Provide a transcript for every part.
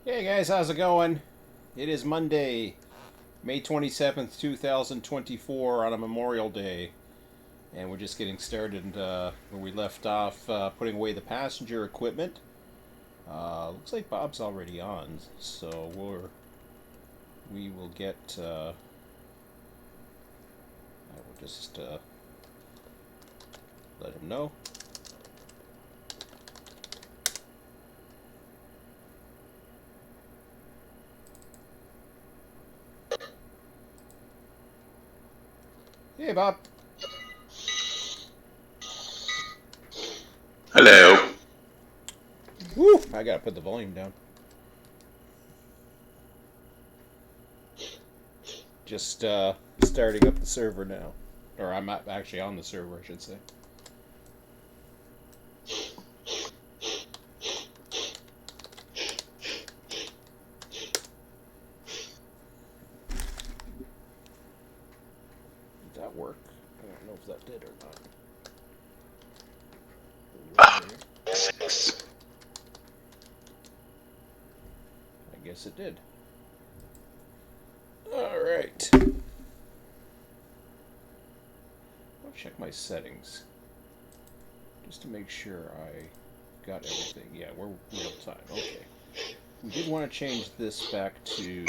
Hey guys, how's it going? It is Monday, May 27th, 2024, on a Memorial Day, and we're just getting started where we left off, putting away the passenger equipment. Looks like Bob's already on, so we will get. I will just let him know. Hey Bob. Hello. Woo! I gotta put the volume down. Just starting up the server now, or I'm actually on the server, I should say. Did that work? I don't know if that did or Ah, not. 6. I guess it did. Alright. I'll check my settings. Just to make sure I got everything. Yeah, we're real time. Okay. We did want to change this back to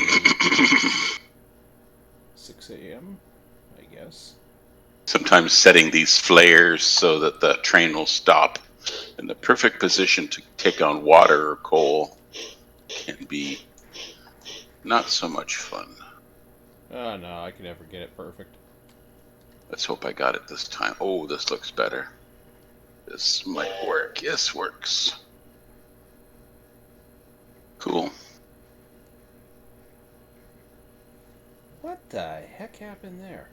6 a.m., I guess. Sometimes setting these flares so that the train will stop in the perfect position to take on water or coal can be not so much fun. Oh no, I can never get it perfect. Let's hope I got it this time. Oh, this looks better. This might work. Yes, works. Cool. What the heck happened there?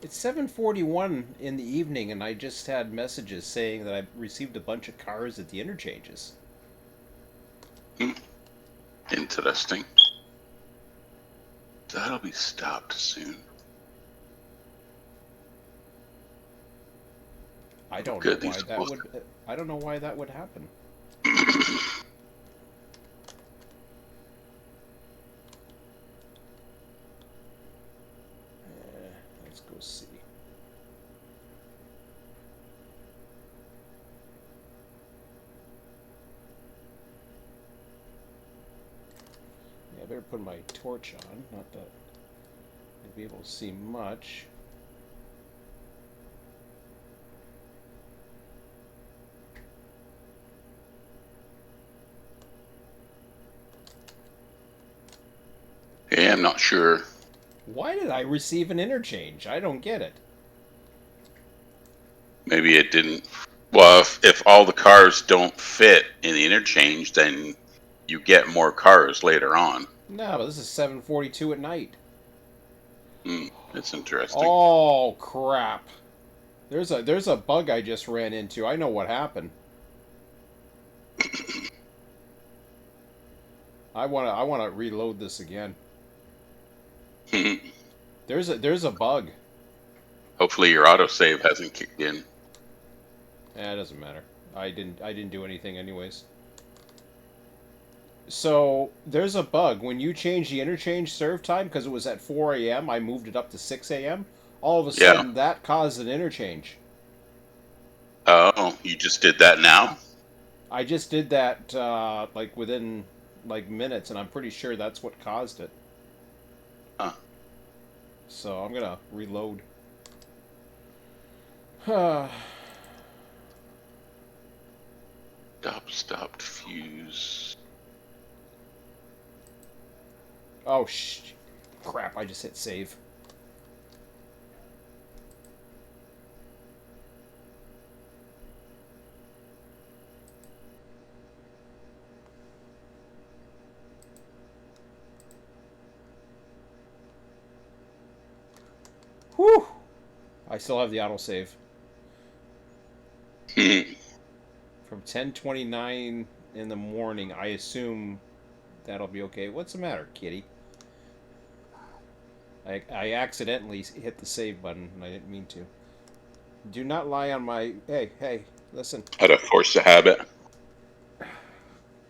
It's 7:41 in the evening, and I just had messages saying that I received a bunch of cars at the interchanges. Interesting. That'll be stopped soon. I don't know Good. why These that both. would. I don't know why that would happen. Let's go see. Yeah, I better put my torch on. Not that I'll be able to see much. Yeah, I'm not sure. Why did I receive an interchange? I don't get it. Maybe it didn't. Well, if all the cars don't fit in the interchange, then you get more cars later on. No, but this is 7:42 at night. That's interesting. Oh crap! There's a bug I just ran into. I know what happened. I wanna reload this again. There's a bug. Hopefully your autosave hasn't kicked in. Eh, it doesn't matter. I didn't do anything anyways. So there's a bug when you change the interchange serve time because it was at 4 a.m. I moved it up to 6 a.m. All of a Yeah. sudden that caused an interchange. Oh, you just did that now? I just did that like within like minutes, and I'm pretty sure that's what caused it. Huh. So I'm gonna reload. Stopped fuse. Oh crap! I just hit save. Whew! I still have the autosave from 10:29 in the morning. I assume that'll be okay. What's the matter, kitty? I accidentally hit the save button, and I didn't mean to. Do not lie on my. Hey, listen. How to force a habit.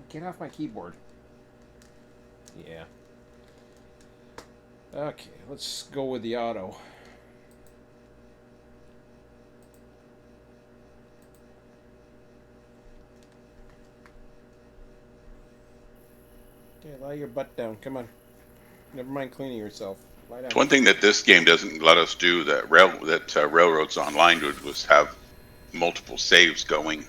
Get off my keyboard. Yeah. Okay, let's go with the auto. Okay, lie your butt down. Come on. Never mind cleaning yourself. Lie down. One thing that this game doesn't let us do that Railroads Online did was have multiple saves going.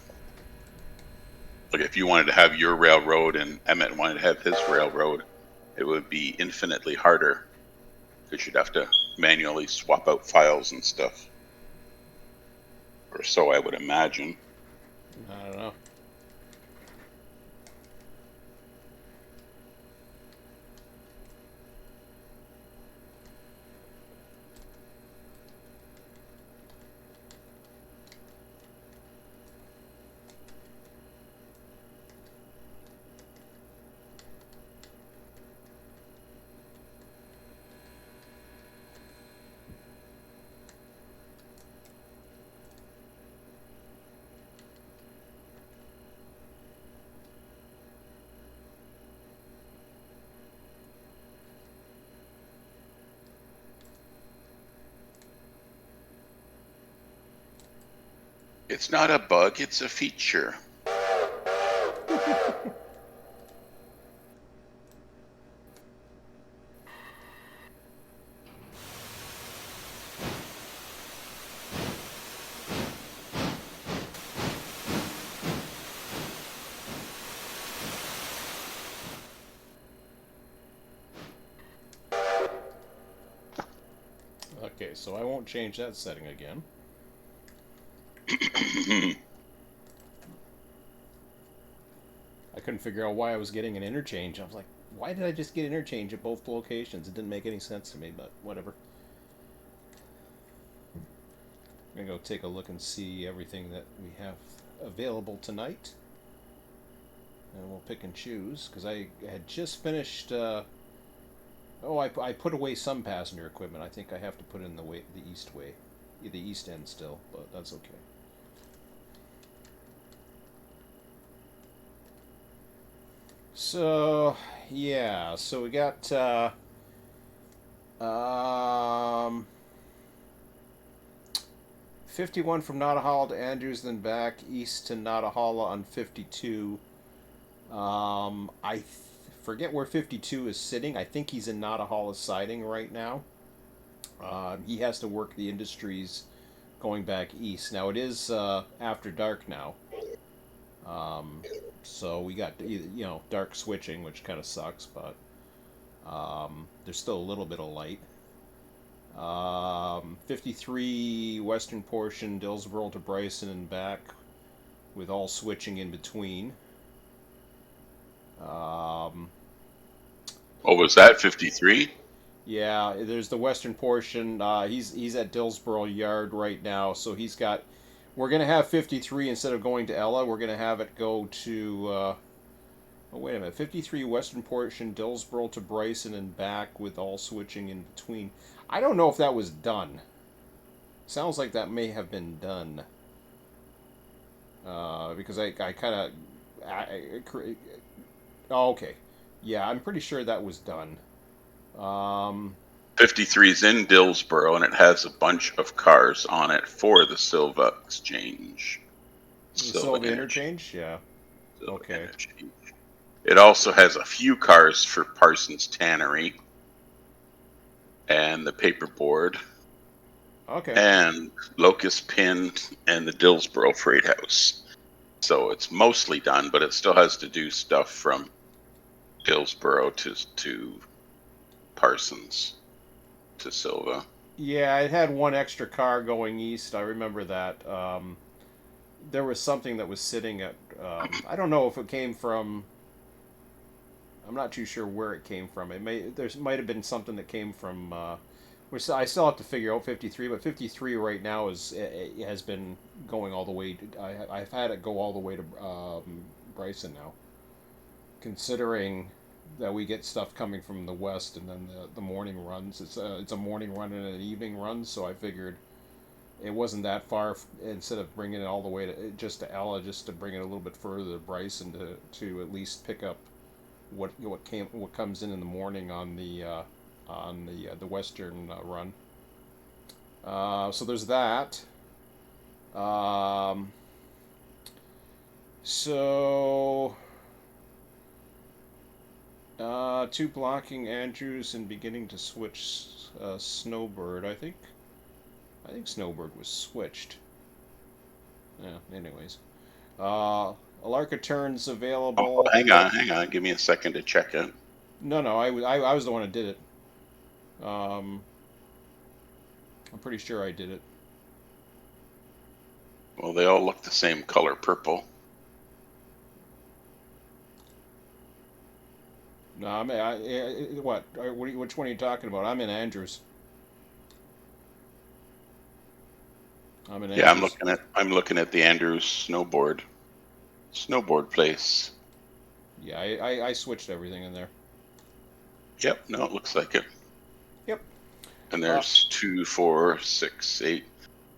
Like if you wanted to have your railroad and Emmett wanted to have his railroad, it would be infinitely harder because you'd have to manually swap out files and stuff. Or so I would imagine. I don't know. It's not a bug, it's a feature. Okay, so I won't change that setting again. I couldn't figure out why I was getting an interchange. I was like, why did I just get interchange at both locations? It didn't make any sense to me, but whatever. I'm gonna go take a look and see everything that we have available tonight. And we'll pick and choose, because I had just finished, I put away some passenger equipment. I think I have to put in the east way. The east end still, but that's okay. So, yeah, so we got, um, 51 from Natahalla to Andrews, then back east to Natahalla on 52. I forget where 52 is sitting. I think he's in Natahalla siding right now. He has to work the industries going back east. Now it is after dark now. So we got dark switching, which kind of sucks, but there's still a little bit of light. 53 western portion, Dillsobro to Bryson and back, with all switching in between. What was that, 53? Yeah, there's the western portion. He's at Dillsobro Yard right now, so he's got. We're gonna have 53 instead of going to Ella. We're gonna have it go to. Oh wait a minute, 53 western portion, Dillsobro to Bryson and back with all switching in between. I don't know if that was done. Sounds like that may have been done. Because I kind of. Oh, okay. Yeah, I'm pretty sure that was done. 53 is in Dillsboro, and it has a bunch of cars on it for the Sylva exchange. The Sylva interchange? Yeah. Sylva Okay. interchange. It also has a few cars for Parsons Tannery and the paperboard. Okay. And Locust Pin and the Dillsboro Freight House. So it's mostly done, but it still has to do stuff from Dillsboro to Parsons to Sylva. Yeah, it had one extra car going east. I remember that. There was something that was sitting at. I don't know if it came from. I'm not too sure where it came from. Might have been something that came from. Which I still have to figure out 53, but 53 right now it has been going all the way. I've had it go all the way to Bryson now. Considering that we get stuff coming from the west and then the morning runs. It's a morning run and an evening run, so I figured it wasn't that far. Instead of bringing it all the way to just to Ella, just to bring it a little bit further to Bryce, and to at least pick up what comes in the morning on the western run. So there's that. Um, so two blocking Andrews and beginning to switch Snowbird. I think Snowbird was switched. Yeah. Anyways, Alarka turns Oh, available. hang on. Give me a second to check it. No. I was the one that did it. Um, I'm pretty sure I did it. Well, they all look the same color, purple. No, what? Which one are you talking about? I'm in Andrews. I'm in Yeah, Andrews. I'm looking at the Andrews snowboard place. Yeah, I switched everything in there. Yep, no, it looks like it. Yep. And there's 2, 4, 6, 8,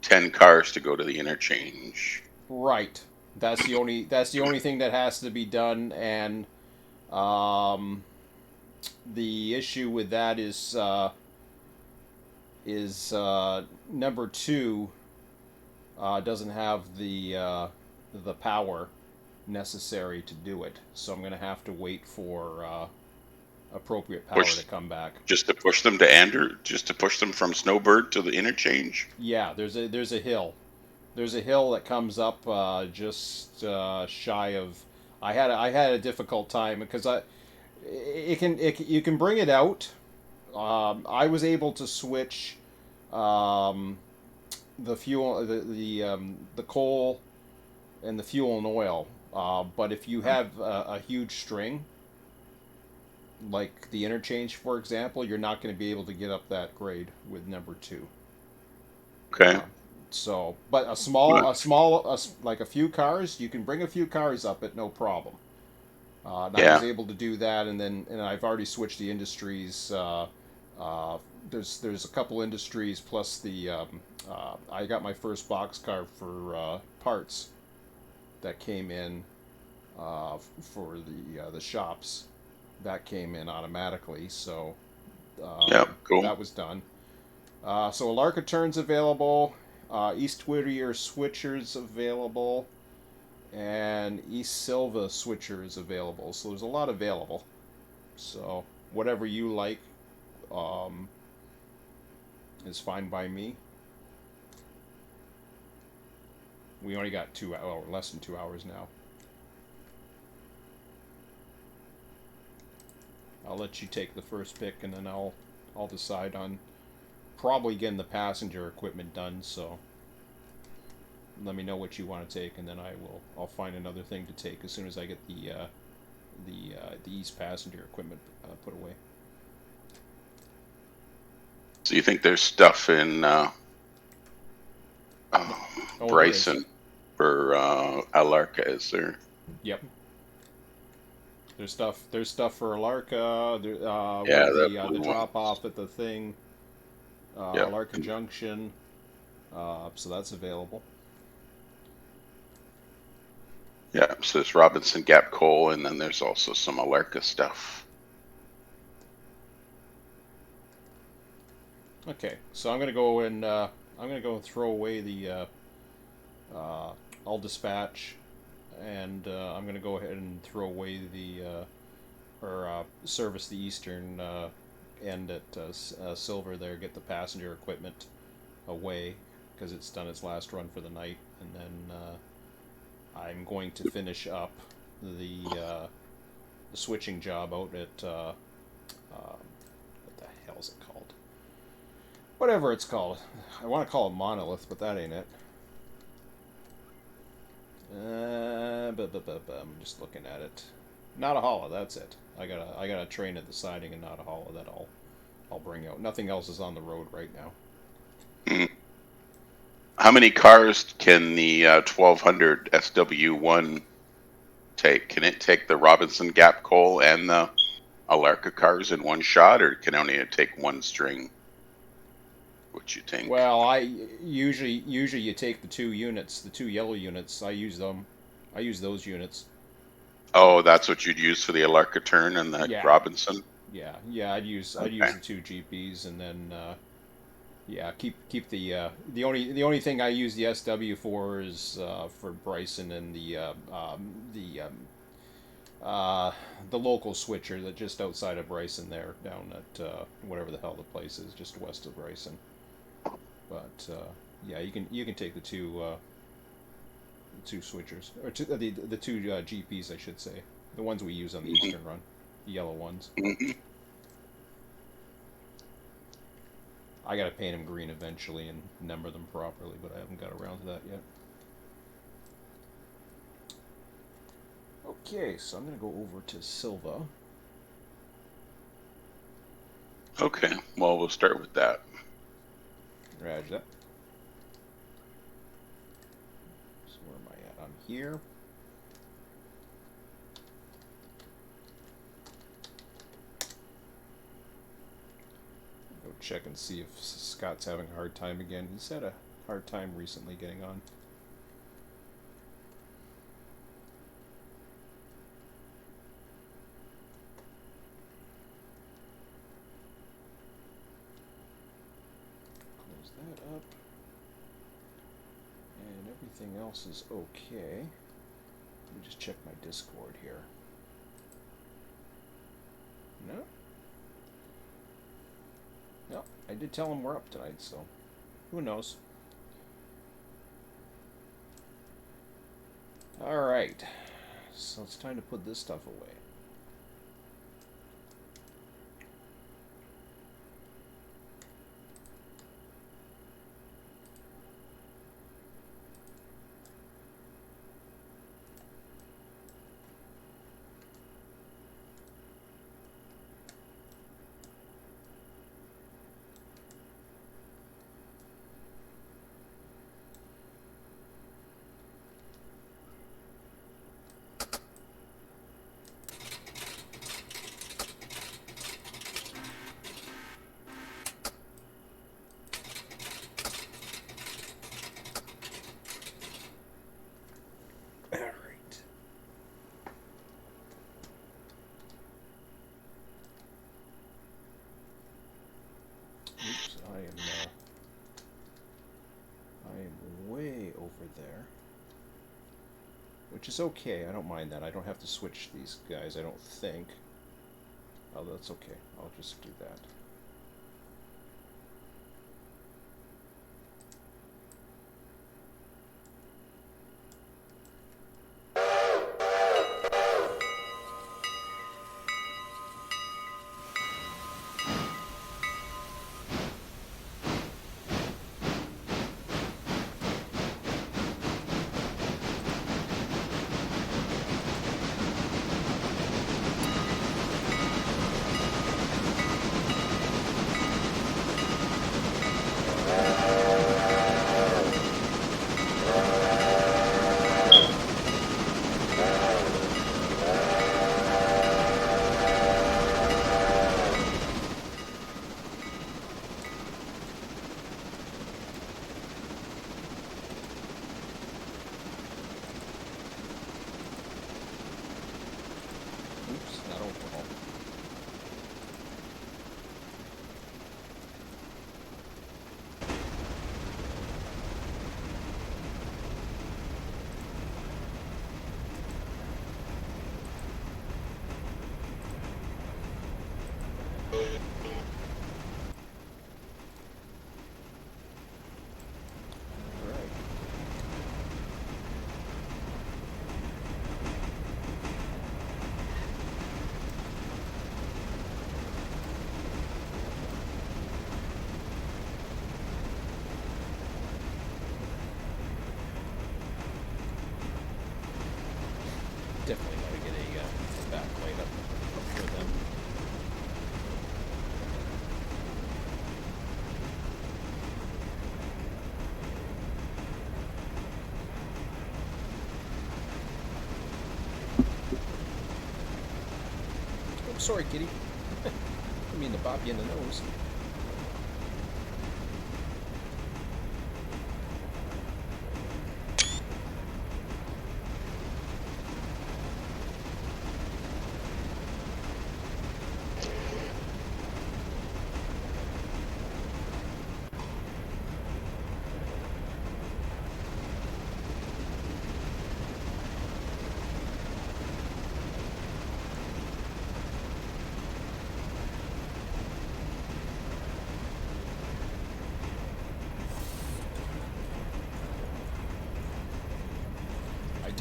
10 cars to go to the interchange. Right. That's the only thing that has to be done, and um, the issue with that is number two doesn't have the power necessary to do it, so I'm going to have to wait for appropriate power Push to come back. just to push them to just to push them from Snowbird to the interchange. Yeah, there's a hill. There's a hill that comes up just shy of. I had a difficult time because you can bring it out. I was able to switch um, the fuel, the coal, and the fuel and oil. But if you have a huge string, like the interchange, for example, you're not going to be able to get up that grade with number two. Okay. Um, so, but Well, like a few cars, you can bring a few cars up it, no problem. And I was yeah. able to do that, and I've already switched the industries. Uh, there's a couple industries plus I got my first boxcar for parts that came in for the shops. That came in automatically, so Yeah, cool. that was done. So Alarka turns available. East Whittier switchers available, and East Sylva switcher is available. So there's a lot available. So whatever you like um, is fine by me. We only got less than 2 hours now. I'll let you take the first pick, and then I'll decide on probably getting the passenger equipment done. So let me know what you want to take, and then I'll find another thing to take as soon as I get the East passenger equipment put away. So you think there's stuff in Oh, there is. Bryson for Alarka, is there? Yep. There's stuff for Alarka. Yeah, With that the blue one. drop off at the thing, Yep. Alarka Junction. So that's available. Yeah, so there's Robinson Gap Coal, and then there's also some Alarka stuff. Okay, so I'm gonna go and throw away I'll dispatch, and I'm gonna go ahead and throw away or service the eastern end at Silver there. Get the passenger equipment away because it's done its last run for the night, and then I'm going to finish up the switching job out at what the hell is it called? Whatever it's called. I want to call it Monolith, but that ain't it. I'm just looking at it. Natahalla, that's it. I got a train at the siding in Natahalla that I'll bring out. Nothing else is on the road right now. Mm. How many cars can the 1200 SW1 take? Can it take the Robinson Gap Coal and the Alarka cars in one shot, or can only take one string? What you think? Well, I usually you take the two units, the two yellow units. I use them. I use those units. Oh, that's what you'd use for the Alarka turn and the Yeah, Robinson. yeah. I'd use Okay. the two GPs, and then yeah, keep the only thing I use the SW for is for Bryson and uh, the local switcher that just outside of Bryson there, down at whatever the hell the place is, just west of Bryson. But yeah, you can take the two switchers, or the two GPs, I should say, the ones we use on the Hmm. Eastern run, the yellow ones. Hmm. I gotta paint them green eventually and number them properly, but I haven't got around to that yet. Okay, so I'm gonna go over to Sylva. Okay. Well, we'll start with that. Raj that. So where am I at? I'm here. Go check and see if Scott's having a hard time again. He's had a hard time recently getting on. Close that up. And everything else is okay. Let me just check my Discord here. No? No, I did tell him we're up tonight, so who knows? Alright, so it's time to put this stuff away. Alright. Oops, I am way over there. Which is okay, I don't mind that. I don't have to switch these guys, I don't think. Oh, that's okay. I'll just do that. Oops, not alcohol. Alright. Definitely want to get a backlight up for them. Oh, sorry, kitty. I mean to bop you in the nose.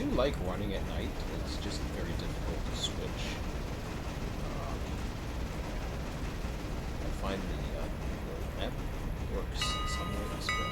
do like running at night. It's just very difficult to switch. I find the map works in some ways, signal.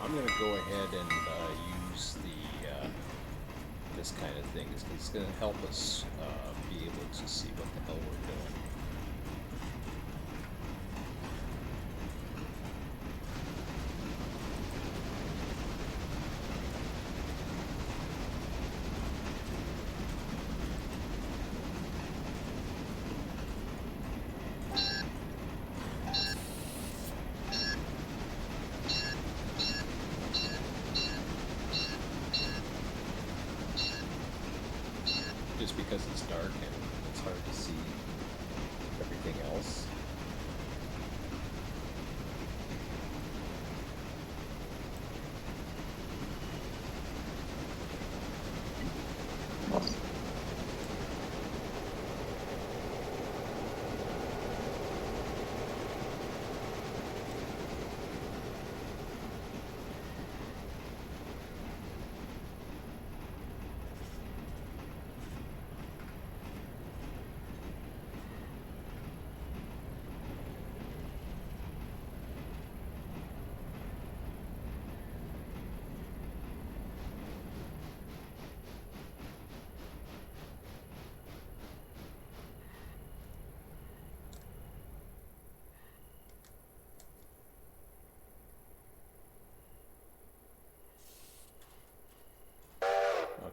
I'm going to go ahead and use the this kind of thing. It's going to help us be able to see what the hell we're doing. Just because it's dark and it's hard to see everything else.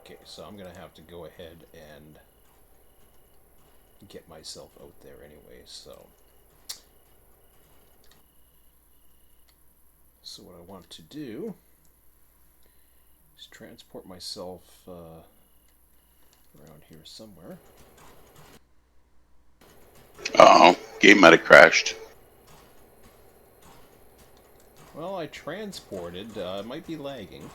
Okay, so I'm gonna have to go ahead and get myself out there anyway, so what I want to do is transport myself around here somewhere. Uh-oh, game might have crashed. Well, I transported, it might be lagging.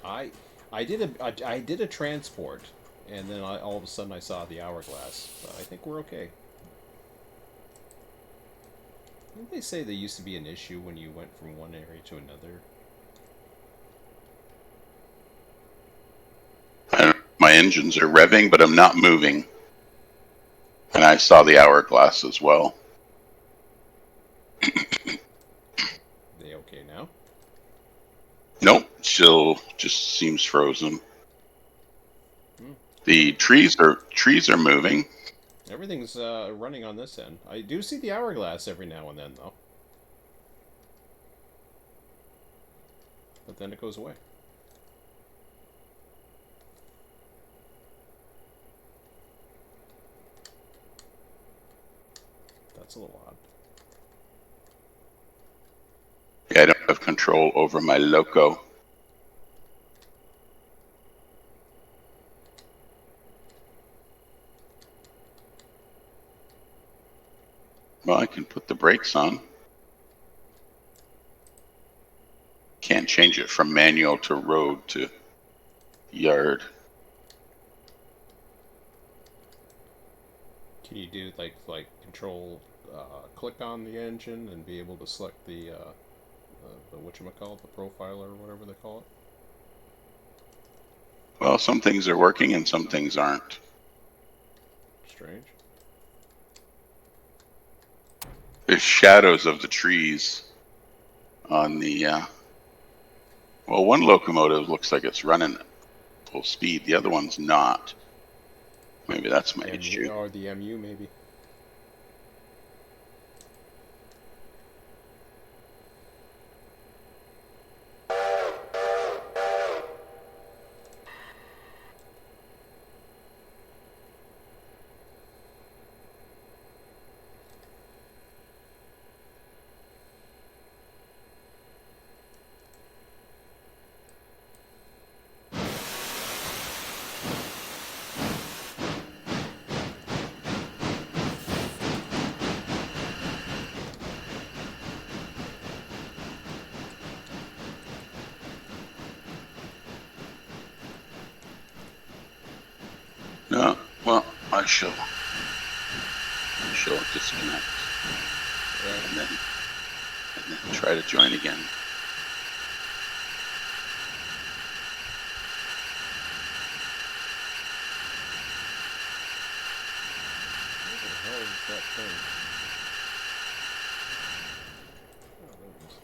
I did a transport, and then all of a sudden I saw the hourglass. But I think we're okay. Didn't they say there used to be an issue when you went from one area to another? My engines are revving, but I'm not moving. And I saw the hourglass as well. They okay now? Nope, still just seems frozen. The trees are moving. Everything's running on this end. I do see the hourglass every now and then, though. But then it goes away. That's a little odd. Yeah, I don't have control over my loco. Well, I can put the brakes on. Can't change it from manual to road to yard. Can you do like control click on the engine and be able to select the whatchamacallit, the profiler or whatever they call it? Well, some things are working and some things aren't. Strange. There's shadows of the trees on the well, one locomotive looks like it's running at full speed. The other one's not. Maybe that's my issue. Or the MU, maybe. No, well, I shall disconnect Right. and then try to join again. What the hell is that thing? Oh, there it is.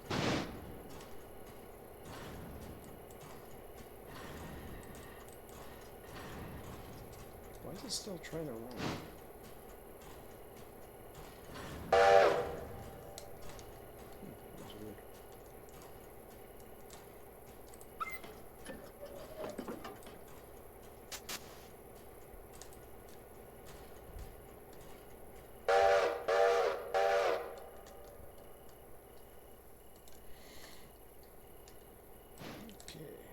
Why is it still trying to run? That's weird. Okay.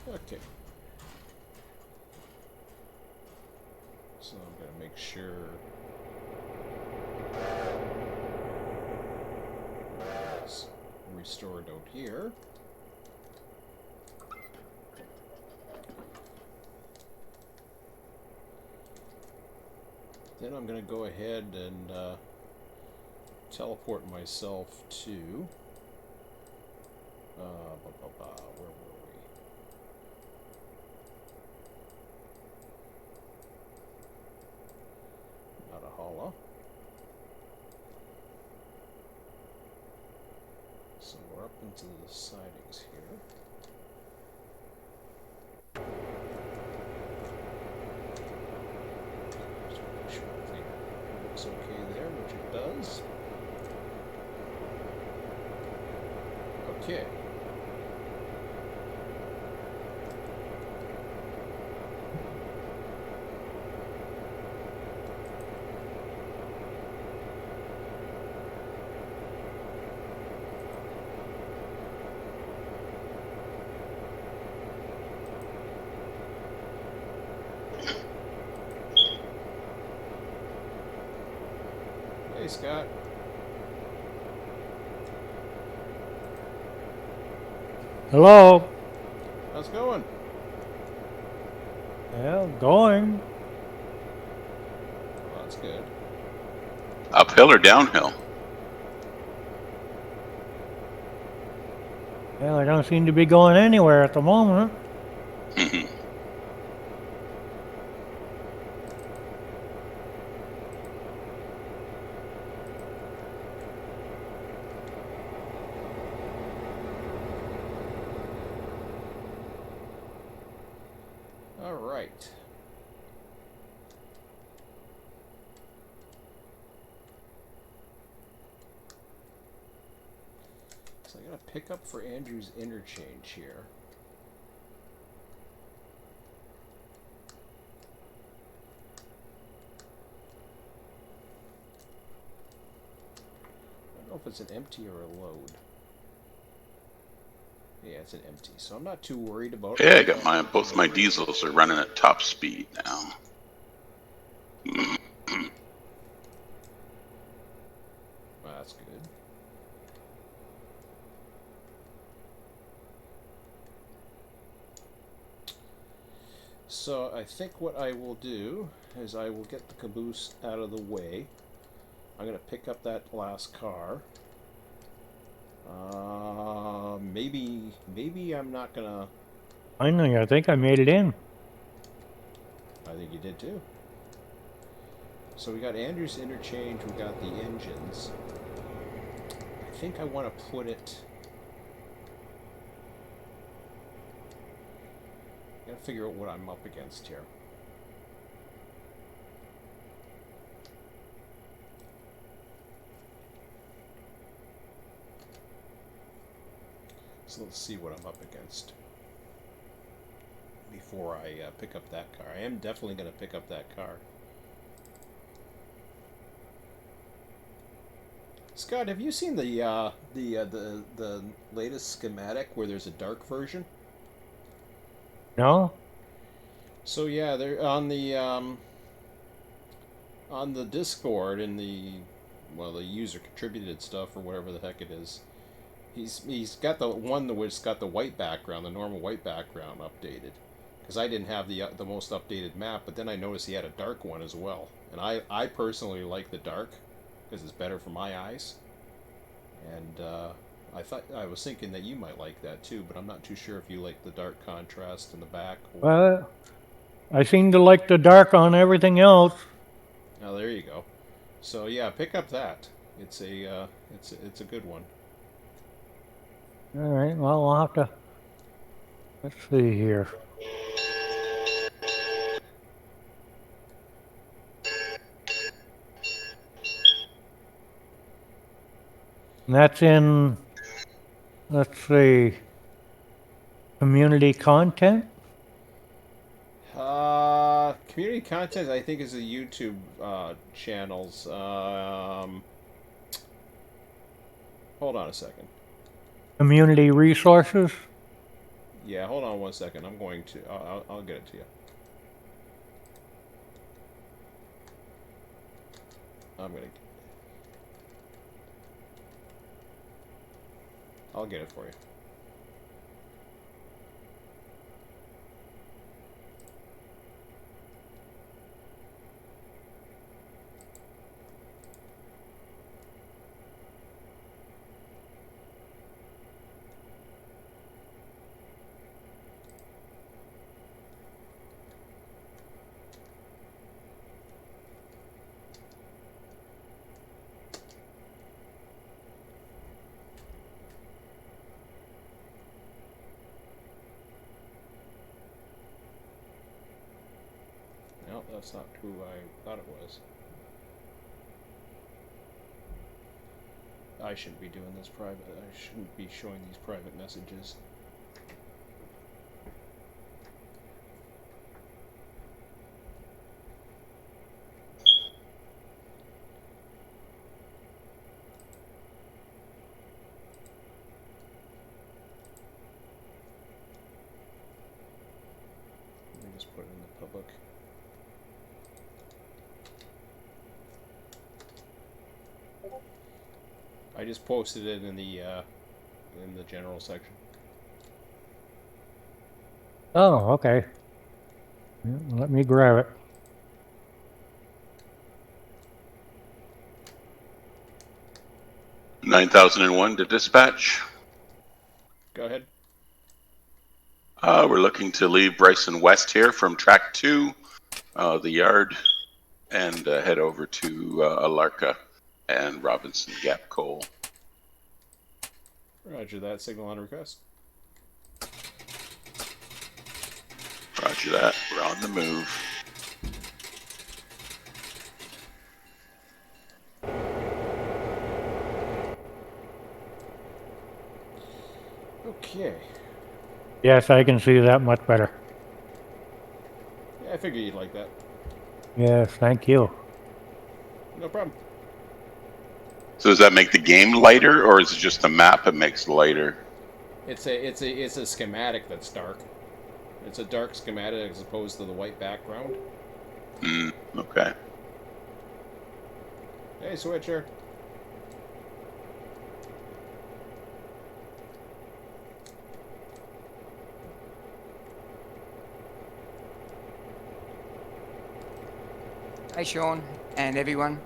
Okay. So I'm going to make sure it's restored out here. Then I'm going to go ahead and teleport myself to where were we? Natahalla. So we're up into the sidings here. Just make sure everything looks okay there, which it does. Okay. Hey, Scott. Hello. How's it going? Yeah, going. Well, that's good. Uphill or downhill? Well, I don't seem to be going anywhere at the moment. All right. So I got to pick up for Andrew's interchange here. I don't know if it's an empty or a load. Yeah, it's an empty, so I'm not too worried about Yeah, I it. got both my diesels are running at top speed now. Well, that's good. So I think what I will do is I will get the caboose out of the way. I'm going to pick up that last car. Maybe I'm not going to... Finally, I think I made it in. I think you did too. So we got Andrew's interchange, we got the engines. I think I want to put it... I gotta figure out what I'm up against here. So let's see what I'm up against before I pick up that car. I am definitely going to pick up that car. Scott, have you seen the latest schematic where there's a dark version? No? So yeah, they're on the Discord in the the user contributed stuff or whatever the heck it is. He's got the one which got the white background, the normal white background updated, because I didn't have the most updated map. But then I noticed he had a dark one as well, and I personally like the dark because it's better for my eyes. And I was thinking that you might like that too, but I'm not too sure if you like the dark contrast in the back. Well, I seem to like the dark on everything else. Oh, there you go. So yeah, pick up that. It's a good one. All right, well, I'll have to... Let's see here. And that's in, let's see, community content? Community content, I think, is the YouTube channels. Hold on a second. Community resources? Yeah, hold on one second. I'm going to. I'll get it to you. I'm gonna. I'll get it for you. No, that's not who I thought it was. I shouldn't be doing this private. I shouldn't be showing these private messages. Let me just put it in the public. I just posted it in the general section. Oh, okay. Yeah, let me grab it. $9,001 to dispatch. Go ahead. We're looking to leave Bryson West here from track 2, the yard, and head over to Alarka and Robinson Gap Coal. Roger that. Signal on request. Roger that. We're on the move. Okay. Yes, I can see that much better. Yeah, I figured you'd like that. Yes, thank you. No problem. So does that make the game lighter, or is it just the map that makes it lighter? It's a schematic that's dark. It's a dark schematic as opposed to the white background. Okay. Hey, Switcher. Hey Sean and everyone.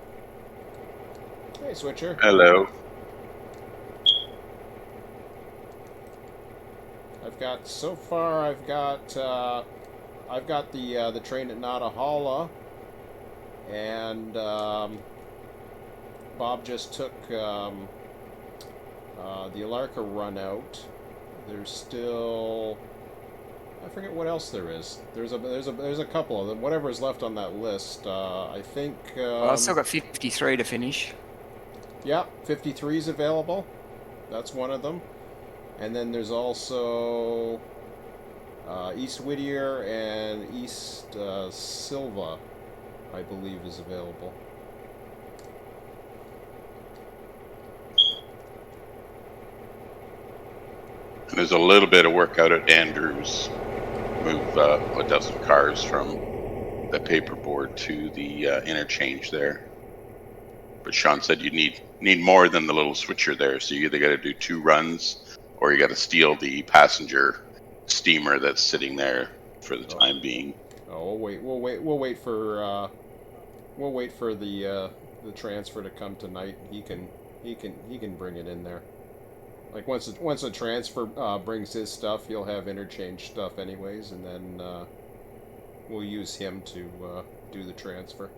Hey, Switcher. Hello. So far I've got the train at Natahalla, and Bob just took the Alarka run out. There's still, I forget what else there is. There's a couple of them. Whatever is left on that list. I think. Well, I've still got 53 to finish. Yeah, 53 is available. That's one of them. And then there's also East Whittier and East Sylva, I believe, is available. There's a little bit of work out at Andrews. Move a dozen cars from the paperboard to the interchange there. But Sean said you need more than the little switcher there, so you either got to do 2 runs or you got to steal the passenger steamer that's sitting there for the time being. Oh, we'll wait for the transfer to come tonight. He can bring it in there. Like once the transfer brings his stuff, he'll have interchange stuff anyways, and then we'll use him to do the transfer.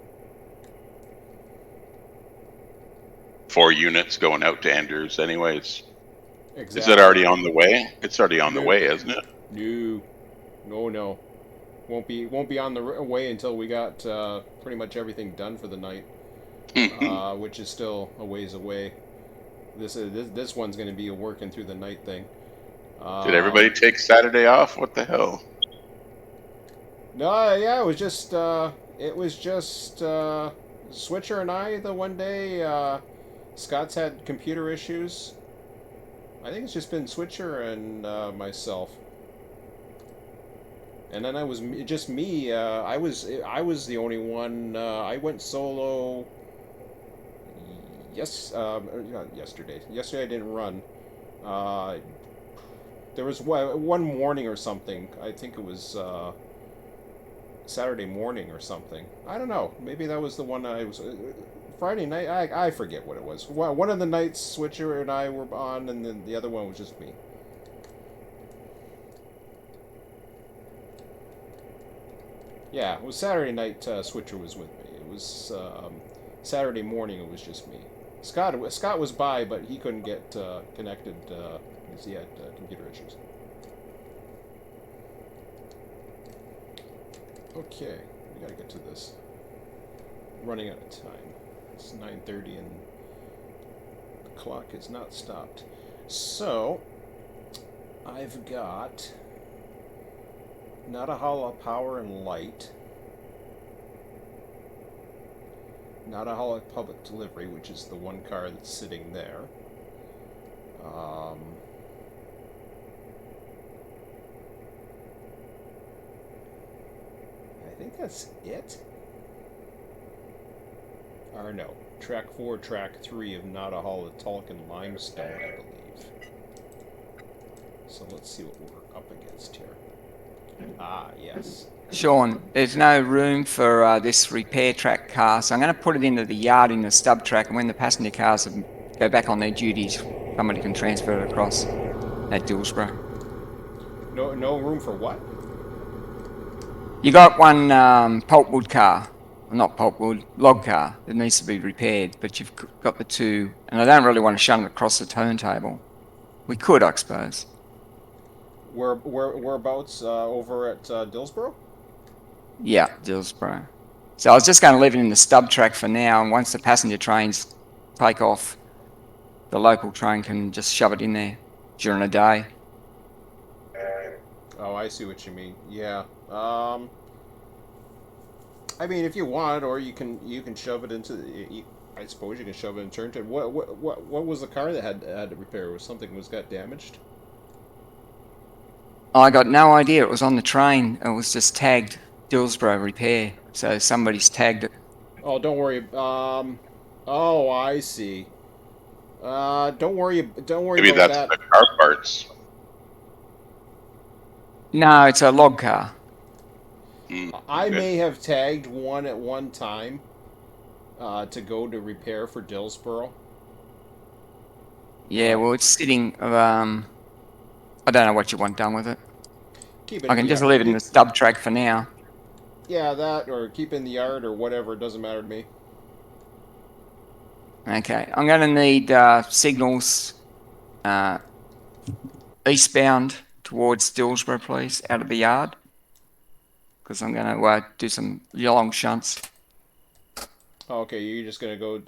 4 units going out to Andrews anyways. Exactly. Is it already on the way? It's already on the way, isn't it? No. Won't be on the way until we got pretty much everything done for the night, which is still a ways away. This one's going to be a working through the night thing. Did everybody take Saturday off? What the hell? No, yeah, it was just Switcher and I the one day. Scott's had computer issues. I think it's just been Switcher and myself. And then just me. I was the only one. I went solo. Not yesterday. Yesterday I didn't run. There was one morning or something. I think it was Saturday morning or something. I don't know. Maybe that was the one I was. Friday night. I forget what it was. One of the nights Switcher and I were on, and then the other one was just me. Yeah, it was Saturday night. Switcher was with me. It was Saturday morning. It was just me. Scott was by, but he couldn't get connected because he had computer issues. Okay, we gotta get to this. Running out of time. It's 9:30 and the clock is not stopped. So I've got Natahalla Power and Light, Natahalla Public Delivery, which is the one car that's sitting there. I think that's it. Or no, track 4, track 3 of Natahalla Tulkin Limestone, I believe. So let's see what we're up against here. Ah, yes. Sean, there's no room for this repair track car, so I'm going to put it into the yard in the stub track, and when the passenger cars go back on their duties, somebody can transfer it across at Dillsobro. No room for what? You got one pulpwood car, not pulpwood, log car that needs to be repaired, but you've got the 2, and I don't really want to shun them across the turntable. We could, I suppose. Whereabouts over at Dillsobro? Yeah, Dillsobro. So I was just going to leave it in the stub track for now, and once the passenger trains take off, the local train can just shove it in there during the day. Oh, I see what you mean. Yeah. I mean, if you want, or you can shove it into the. I suppose you can shove it in turntable. What was the car that had to repair? Was something got damaged? I got no idea. It was on the train. It was just tagged Dillsobro repair. So somebody's tagged it. Oh, don't worry. Oh, I see. Don't worry Maybe about that's that. the car parts. No, it's a log car. I may have tagged one at one time to go to repair for Dillsobro. Yeah, well, it's sitting. I don't know what you want done with it. I can just leave it in the stub track for now. Yeah, that, or keep in the yard, or whatever. It doesn't matter to me. Okay, I'm going to need signals eastbound towards Dillsobro, please, out of the yard. Because I'm going to do some long shunts. Oh, okay, you're just going to go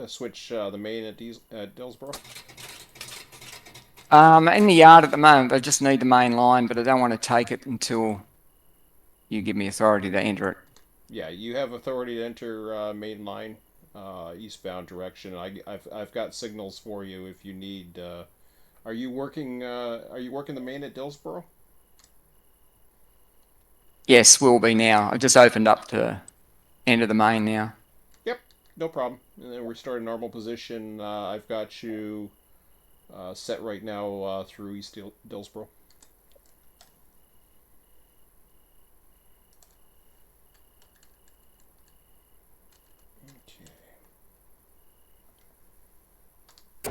switch the main at Dillsobro? In the yard at the moment, I just need the main line, but I don't want to take it until you give me authority to enter it. Yeah, you have authority to enter main line, eastbound direction. I've got signals for you if you need Are you working? Are you working the main at Dillsboro? Yes, will be now. I just opened up to end of the main now. Yep, no problem. And then we start a normal position. I've got you set right now through East Dillsboro. Okay. I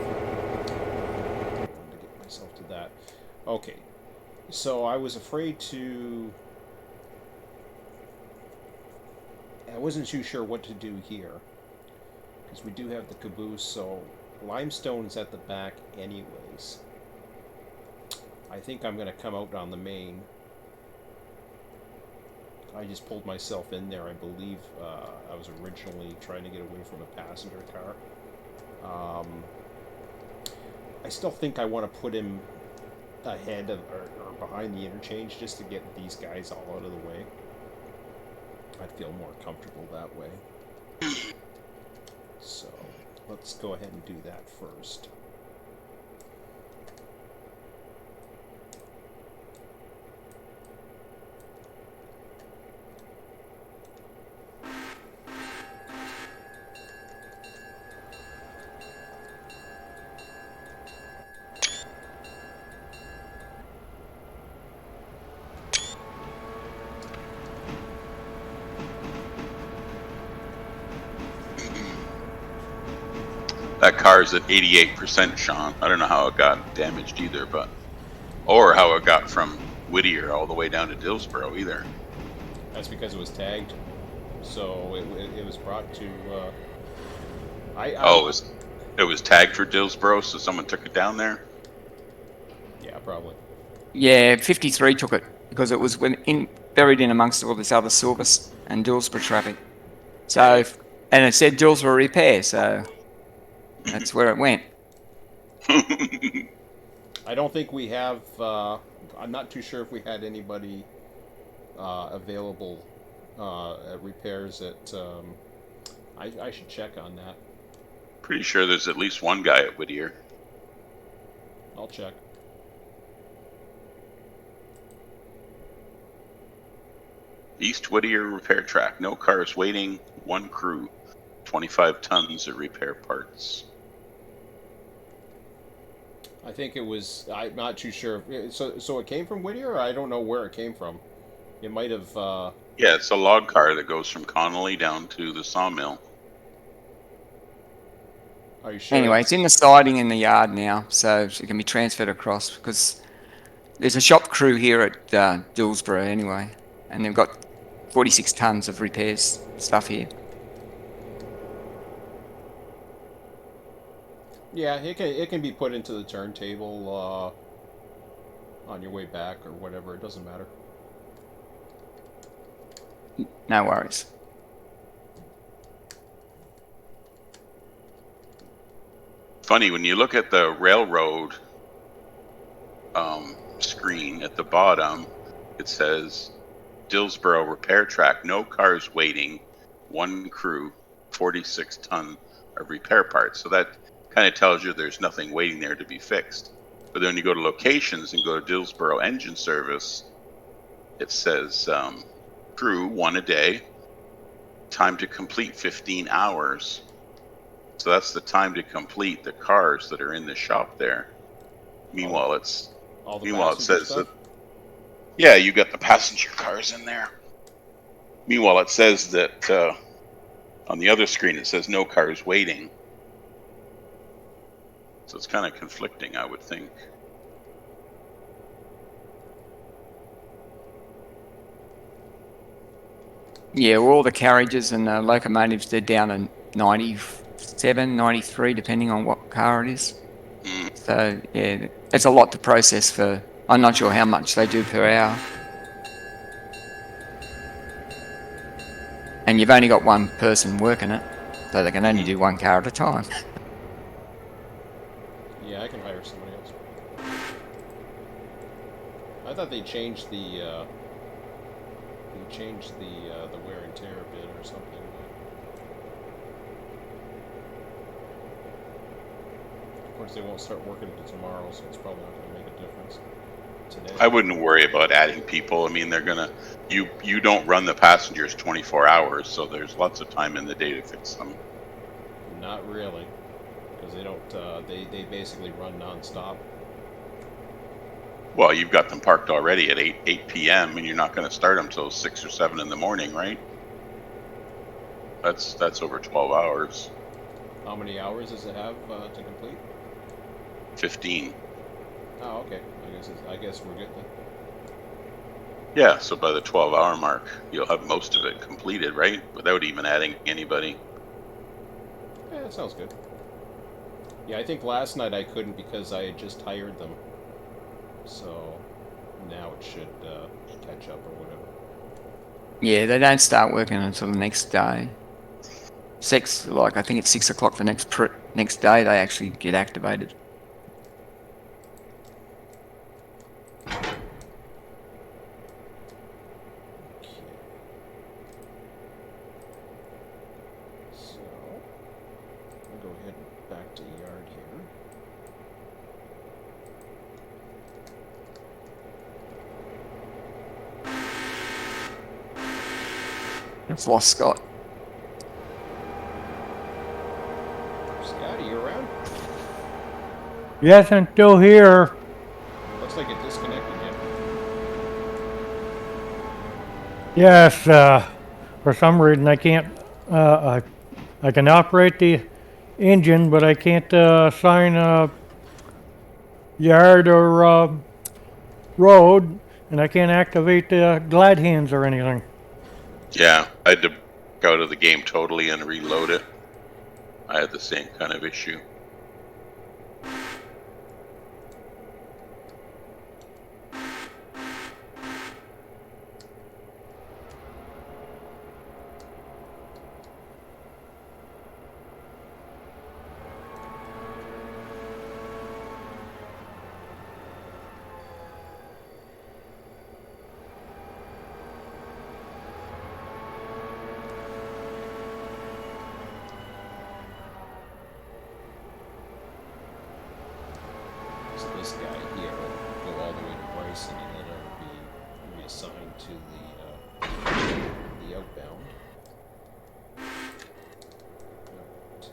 wanted to get myself to that. Okay. So I was afraid to. I wasn't too sure what to do here because we do have the caboose. So limestone's at the back, anyways. I think I'm going to come out on the main. I just pulled myself in there. I believe I was originally trying to get away from a passenger car. I still think I want to put him ahead of or behind the interchange just to get these guys all out of the way. I'd feel more comfortable that way. So let's go ahead and do that first. That car's at 88%, Sean. I don't know how it got damaged either, but or how it got from Whittier all the way down to Dillsboro either. That's because it was tagged. So it was brought to. It was tagged for Dillsboro, so someone took it down there. Yeah, probably. Yeah, 53 took it because it was buried in amongst all this other Sylva and Dillsborough traffic. So, and it said Dillsborough repair, so that's where it went. I don't think we have. I'm not too sure if we had anybody available at repairs at. I should check on that. Pretty sure there's at least one guy at Whittier. I'll check. East Whittier repair track. No cars waiting. One crew. 25 tons of repair parts. I think it was. I'm not too sure. So it came from Whittier. Or I don't know where it came from. It might have. Yeah, it's a log car that goes from Connolly down to the sawmill. Are you sure? Anyway, it's in the siding in the yard now, so it can be transferred across because there's a shop crew here at Dillsborough anyway, and they've got 46 tons of repairs stuff here. Yeah, it can be put into the turntable on your way back or whatever. It doesn't matter. No worries. Funny, when you look at the railroad screen at the bottom, it says Dillsboro repair track, no cars waiting, one crew, 46 ton of repair parts. So that kind of tells you there's nothing waiting there to be fixed. But then when you go to locations and go to Dillsboro engine service, it says crew, one a day, time to complete 15 hours. So that's the time to complete the cars that are in the shop there. Meanwhile, it says that, yeah, you got the passenger cars in there. Meanwhile, it says that on the other screen, it says no cars waiting. So it's kind of conflicting, I would think. Yeah, well, all the carriages and locomotives, they're down to 97, 93, depending on what car it is. So, yeah, it's a lot to process for, I'm not sure how much they do per hour. And you've only got one person working it, so they can only do one car at a time. Yeah, I can hire somebody else. I thought they changed the wear and tear a bit or something. hours. They won't start working until tomorrow, so it's probably not going to make a difference today. I wouldn't worry about adding people. I mean, they're gonna you don't run the passengers 24 hours, so there's lots of time in the day to fix them. Not really, because they don't. They basically run nonstop. Well, you've got them parked already at 8 p.m. and you're not going to start them till 6 or 7 in the morning, right? That's over 12 hours. How many hours does it have to complete? 15. Oh, okay. I guess we're good then. Yeah, so by the 12-hour mark, you'll have most of it completed, right? Without even adding anybody. Yeah, that sounds good. Yeah, I think last night I couldn't because I had just hired them. So now it should catch up or whatever. Yeah, they don't start working until the next day. I think it's 6 o'clock the next day they actually get activated. So I'll go ahead and back to yard here. It's lost Scott. Scott, are you around? Yes, I'm still here. Looks like it disconnected you. Yes, for some reason I can't, I can operate the engine, but I can't sign a yard or road, and I can't activate the glide hands or anything. Yeah, I had to go out of the game totally and reload it. I had the same kind of issue. So this guy here will go all the way to Bryson and then it'll be reassigned to the outbound. Alright.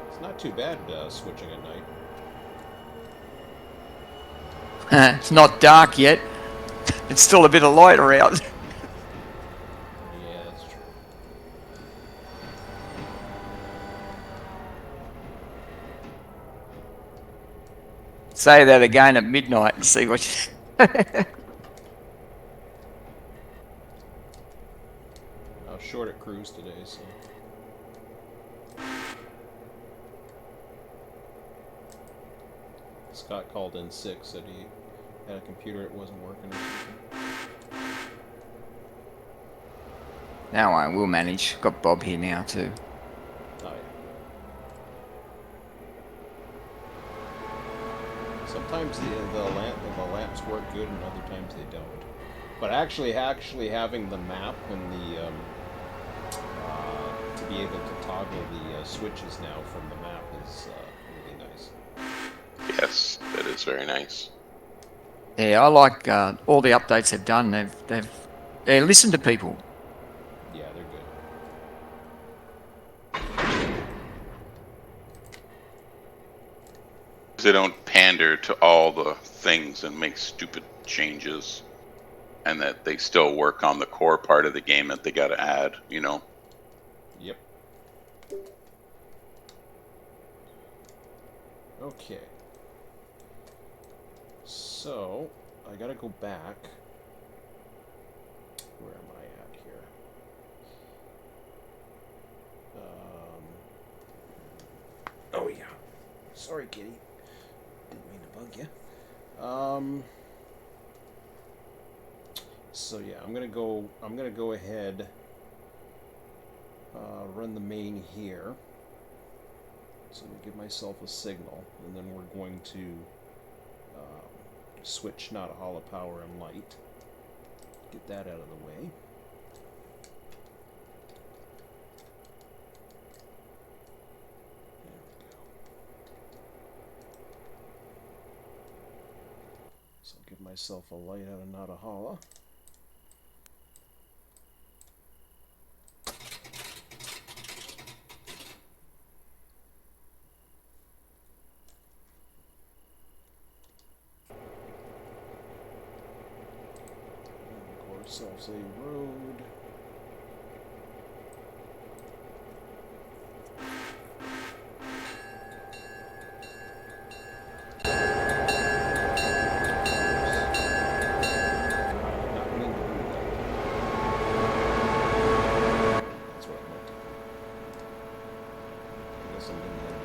It's not too bad switching at night. It's not dark yet. It's still a bit of light around. Yeah, that's true. Say that again at midnight and see what you... I was short at cruise today, so. Scott called in sick, said he had a computer that wasn't working or something. Now I will manage. Got Bob here now too. Oh, yeah. Sometimes the lamps work good, and other times they don't. But actually having the map and the to be able to toggle the switches now from the map is really nice. Yes, that is very nice. Yeah, I like all the updates they've done. They listen to people. Yeah, they're good. They don't pander to all the things and make stupid changes, and that they still work on the core part of the game that they got to add, you know. Yep. Okay. So, I gotta go back. Where am I at here? Oh yeah. Sorry, kitty. Didn't mean to bug you. So yeah, I'm gonna go ahead run the main here. So I'm going to give myself a signal, and then we're going to switch Natahalla power and light. Get that out of the way. There we go. So I'll give myself a light out of Natahalla. Ourselves a road. Not mean to do that. That's what I meant. I guess I'm in there.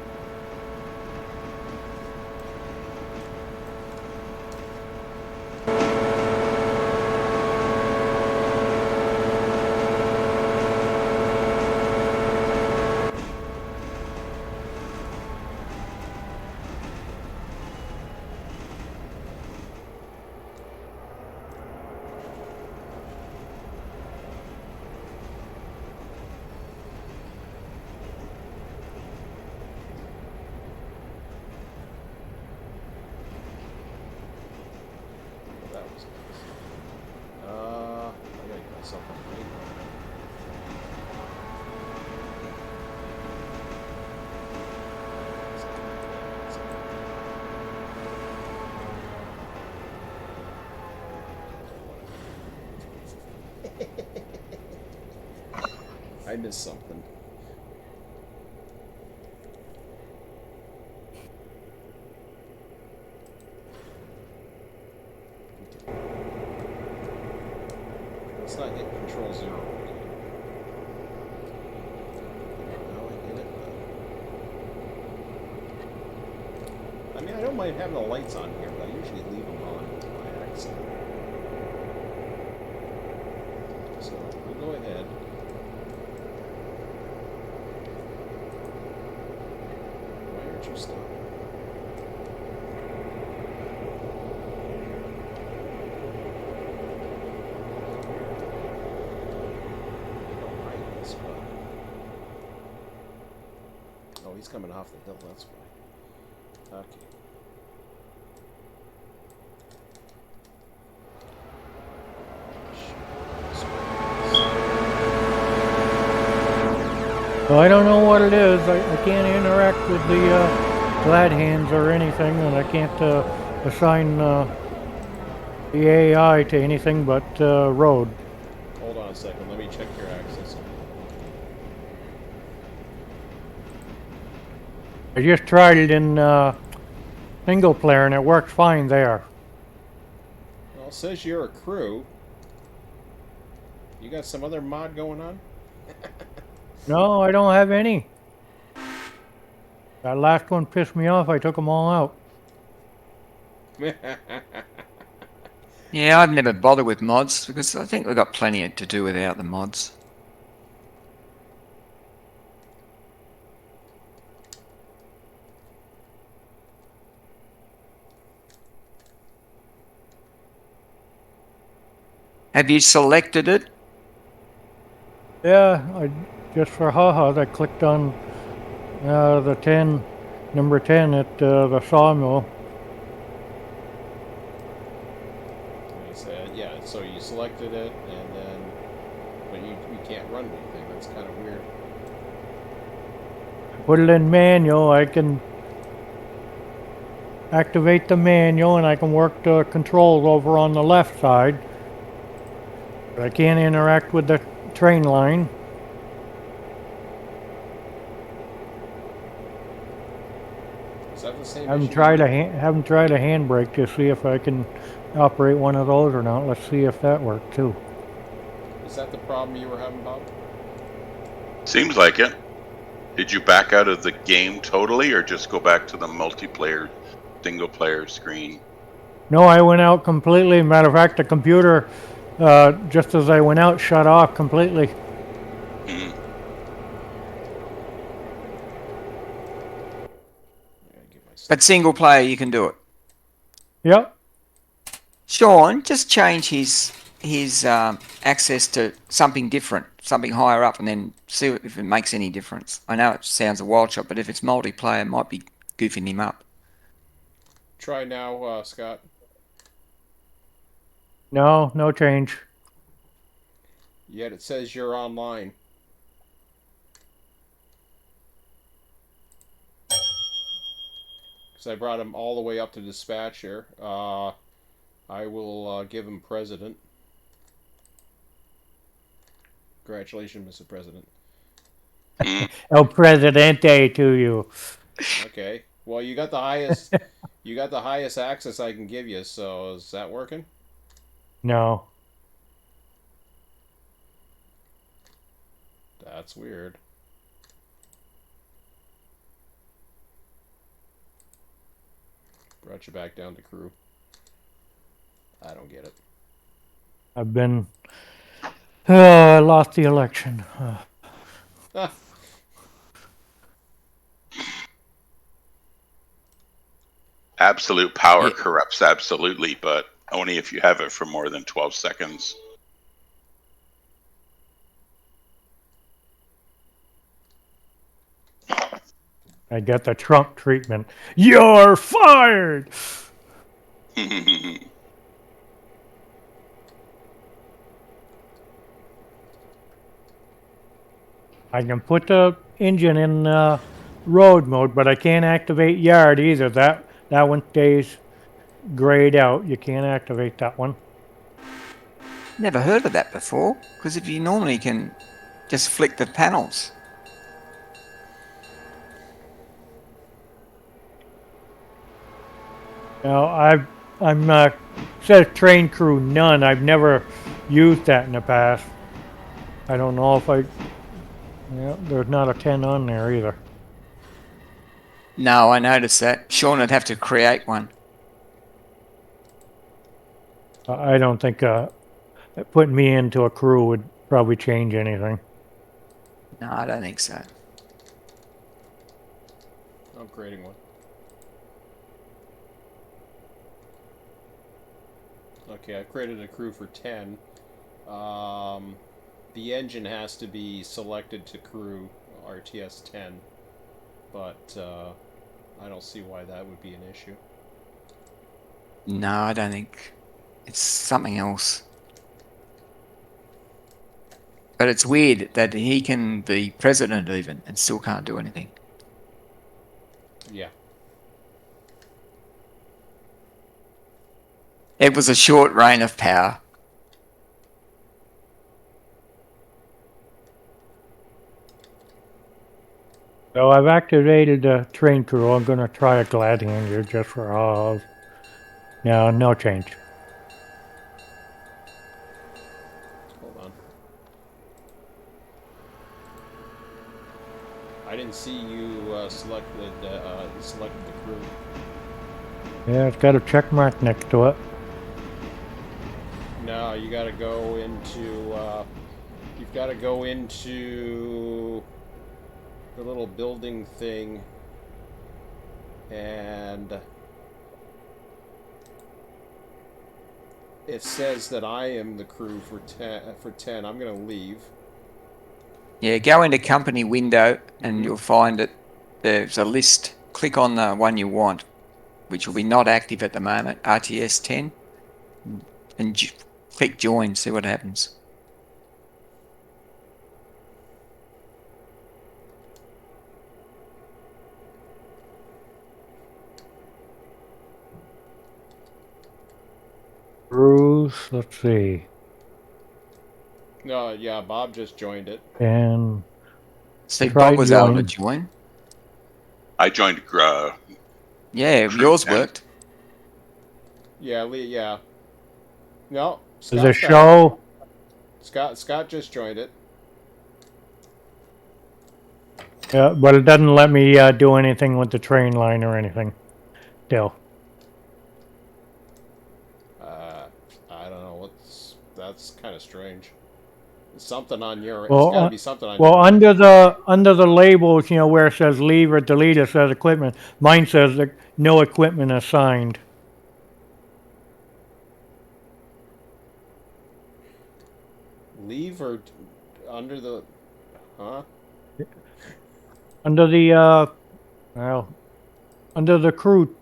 That was nice. I gotta get myself on the main road. I missed something. Let's not hit control 0. No, I hit it. I mean, I don't mind having the lights on here, but I usually leave them on by accident. So we'll go ahead. Why aren't you stopping? Oh, he's coming off the hill, that's why. Okay. Well, I don't know what it is. I can't interact with the glad hands or anything, and I can't assign the AI to anything but road. Hold on a second, let me check your access. I just tried it in single player, and it works fine there. Well, it says you're a crew. You got some other mod going on? No, I don't have any. That last one pissed me off. I took them all out. Yeah, I've never bothered with mods because I think we've got plenty to do without the mods. Have you selected it? Yeah, just for haha, I clicked on the number 10 at the sawmill. You said, yeah, so you selected it, and then, but you can't run anything. That's kind of weird. Put it in manual. I can activate the manual, and I can work the controls over on the left side. But I can't interact with the train line. Is that the same Haven't issue? tried a handbrake to see if I can operate one of those or not. Let's see if that worked too. Is that the problem you were having, Bob? Seems like it. Did you back out of the game totally, or just go back to the multiplayer, single player screen? No, I went out completely. Matter of fact, the computer, just as I went out, shut off completely. Mm. But single player, you can do it. Yep. Sean, just change his access to something different, something higher up, and then see if it makes any difference. I know it sounds a wild shot, but if it's multiplayer, it might be goofing him up. Try now, Scott. No, no change. Yet it says you're online. Because I brought him all the way up to dispatch here. I will give him president. Congratulations, Mr. President. El Presidente to you. Okay. Well, you got the highest. You got the highest access I can give you. So is that working? No. That's weird. Brought you back down to crew. I don't get it. I've been... I lost the election. Ah. Absolute power Yeah. corrupts absolutely, but only if you have it for more than 12 seconds. I got the Trump treatment. You're fired! I can put the engine in road mode, but I can't activate yard either. That one stays grayed out. You can't activate that one. Never heard of that before, because if you normally can just flick the panels. Now I'm says train crew none. I've never used that in the past. I don't know if I. Yeah, there's not a 10 on there either. No, I noticed that. Sean would have to create one. I don't think putting me into a crew would probably change anything. No, I don't think so. I'm creating one. Okay, I created a crew for 10. The engine has to be selected to crew RTS 10, but I don't see why that would be an issue. No, I don't think. It's something else. But it's weird that he can be president even and still can't do anything. Yeah. It was a short reign of power. So I've activated the train crew. I'm going to try a gladiator just for all. No, no change. Hold on. I didn't see you selected the crew. Yeah, it's got a check mark next to it. No, you got to go into. You've got to go into the little building thing, and it says that I am the crew for 10. I'm gonna leave. Yeah, go into company window and you'll find it. There's a list. Click on the one you want, which will be not active at the moment, RTS 10, and click join, see what happens. Bruce, let's see. No, yeah, Bob just joined it. And See if try Bob was able to join. join. I joined Yeah, Crew yours 10. worked. Yeah, Lee. Yeah. No. Does it Scott's show? Scott just joined it. Yeah, but it doesn't let me do anything with the train line or anything. Still. I don't know. That's kind of strange. Something on your. It's Well, got to be something on well, your. under the labels, where it says leave or delete, it says equipment. Mine says that no equipment assigned. Leave or under the. Huh? Under the well, under the crew,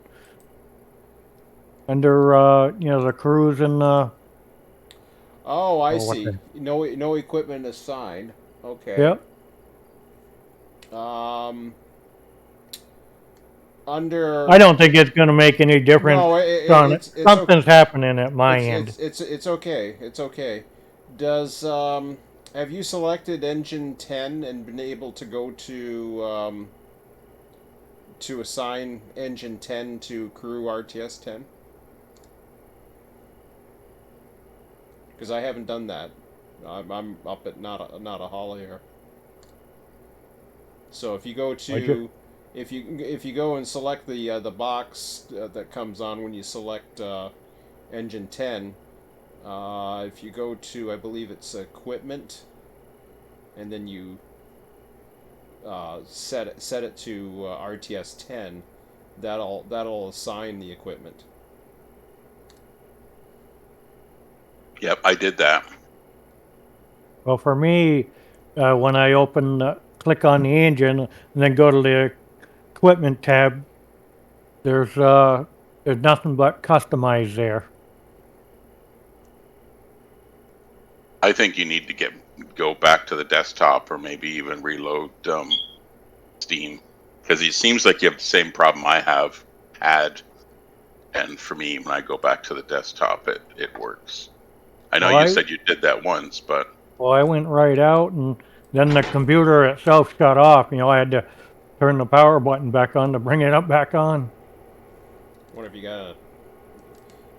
under the crews and Oh, I what see. No equipment assigned. Okay. yep. Um. Under. I don't think it's going to make any difference No, on it. it's okay. Something's happening at my It's end. it's okay. It's okay. Does have you selected engine 10 and been able to go to assign engine 10 to crew RTS 10? Because I haven't done that. I'm up at Natahalla here. So if you go to if you go and select the box that comes on when you select engine 10, if you go to, I believe it's equipment, and then you set it to RTS 10, that'll assign the equipment. Yep, I did that. Well, for me, when I click on the engine and then go to the equipment tab, there's nothing but customize there. I think you need to go back to the desktop or maybe even reload Steam, because it seems like you have the same problem I had, and for me, when I go back to the desktop, it works. I know you said you did that once, but Well, I went right out, and then the computer itself shut off. I had to turn the power button back on to bring it up back on. What if you got a...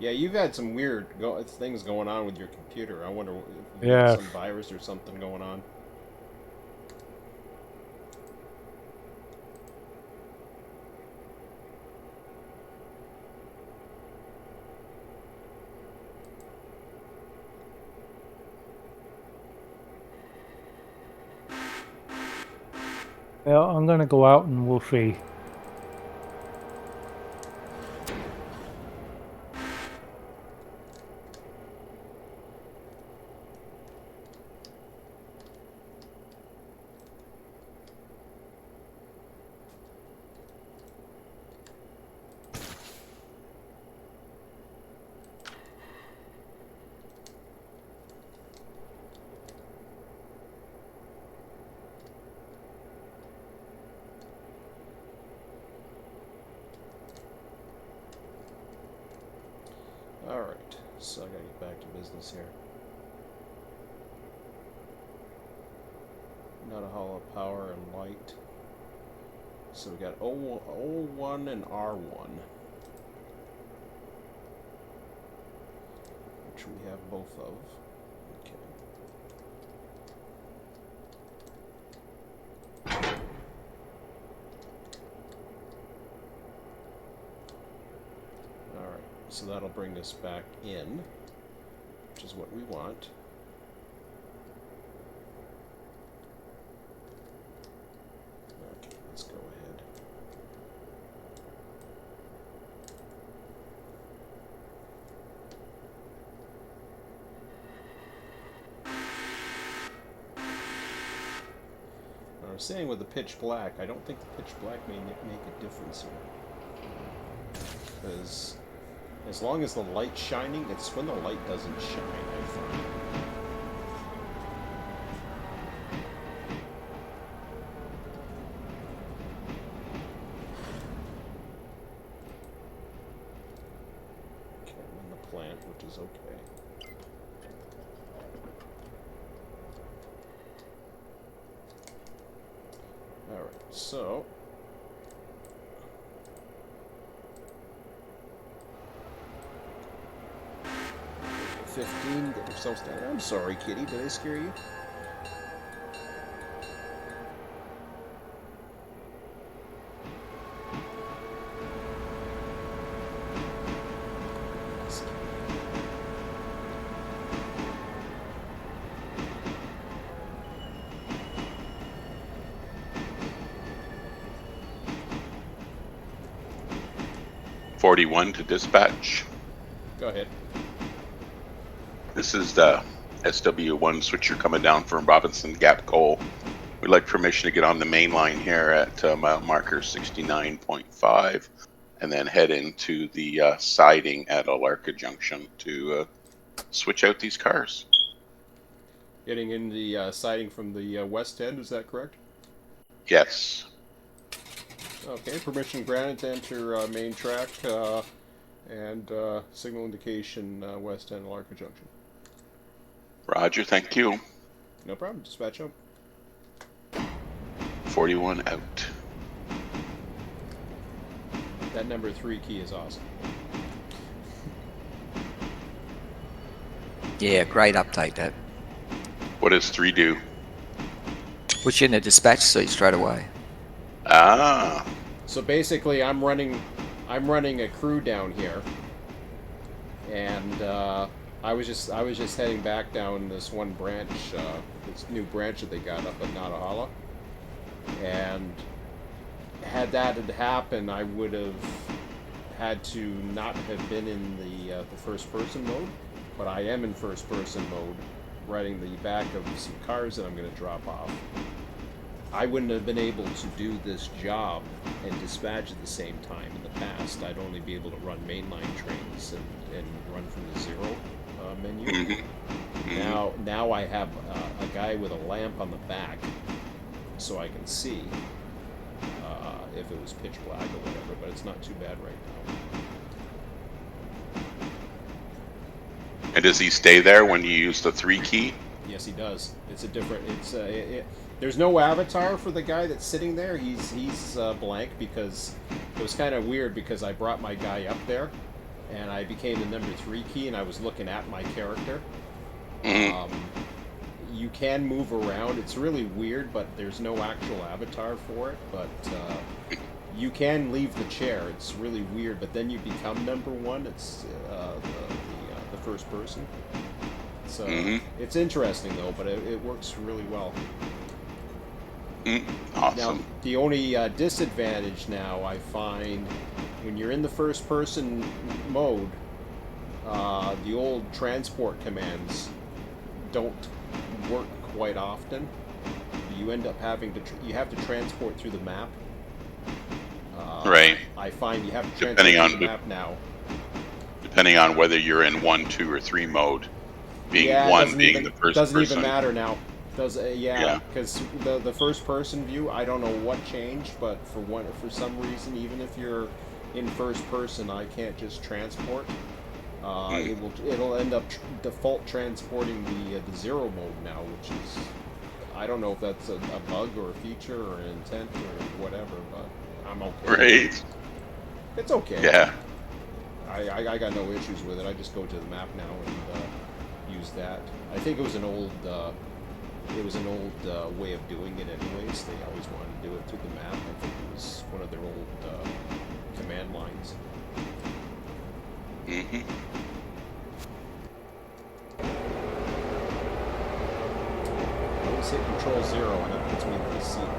Yeah, you've had some weird things going on with your computer. I wonder if you got some virus or something going on. Well, I'm gonna go out and we'll see. Alright, so I gotta get back to business here. Natahalla power and light. So we got O1 and R1. Which we have both of. Okay. Alright, so that'll bring us back in, which is what we want. Okay, let's go ahead. I was saying with the pitch black, I don't think the pitch black may make a difference here. Because as long as the light's shining, it's when the light doesn't shine, I find. Okay, I'm in the plant, which is okay. Alright, so... 15, get yourself down. I'm sorry, kitty. Did I scare you? 41 to dispatch. Go ahead. This is the SW1 switcher coming down from Robinson Gap Coal. We'd like permission to get on the main line here at mile marker 69.5 and then head into the siding at Alarka Junction to switch out these cars. Getting in the siding from the west end, is that correct? Yes. Okay, permission granted to enter main track and signal indication west end Alarka Junction. Roger, thank you. No problem, dispatch up. 41 out. That number 3 key is awesome. Yeah, great update, that. What does 3 do? Puts you in the dispatch seat straight away. Ah. So basically, I'm running a crew down here, and I was just heading back down this one branch, this new branch that they got up at Natahalla, and had that had happened, I would have had to not have been in the first person mode, but I am in first person mode, riding the back of some cars that I'm going to drop off. I wouldn't have been able to do this job and dispatch at the same time in the past. I'd only be able to run mainline trains and run from the zero menu. Now I have a guy with a lamp on the back, so I can see if it was pitch black or whatever, but it's not too bad right now. And does he stay there when you use the 3 key? Yes, he does. It's a different. There's no avatar for the guy that's sitting there. He's blank because it was kind of weird because I brought my guy up there, and I became the number 3 key, and I was looking at my character. You can move around. It's really weird, but there's no actual avatar for it. But you can leave the chair. It's really weird, but then you become number 1. It's the first person. So it's interesting though, but it works really well. Awesome. Now, the only disadvantage now I find when you're in the first person mode, the old transport commands don't work quite often. You end up having to you have to transport through the map. Right. I find you have to transport through the map now. Depending on whether you're in 1, 2, or 3 mode. Being the first doesn't person. even matter now. Does because the first person view, I don't know what changed, but for some reason, even if you're in first person, I can't just transport. It'll end up default transporting the zero mode now, which is, I don't know if that's a bug or a feature or an intent or whatever, but I'm okay. Right. It's okay. Yeah. I got no issues with it. I just go to the map now and use that. I think it was an old way of doing it anyways. They always wanted to do it through the map. I think it was one of their old command lines. I always hit Control 0 and it puts me in the seat.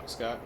talk, Scott?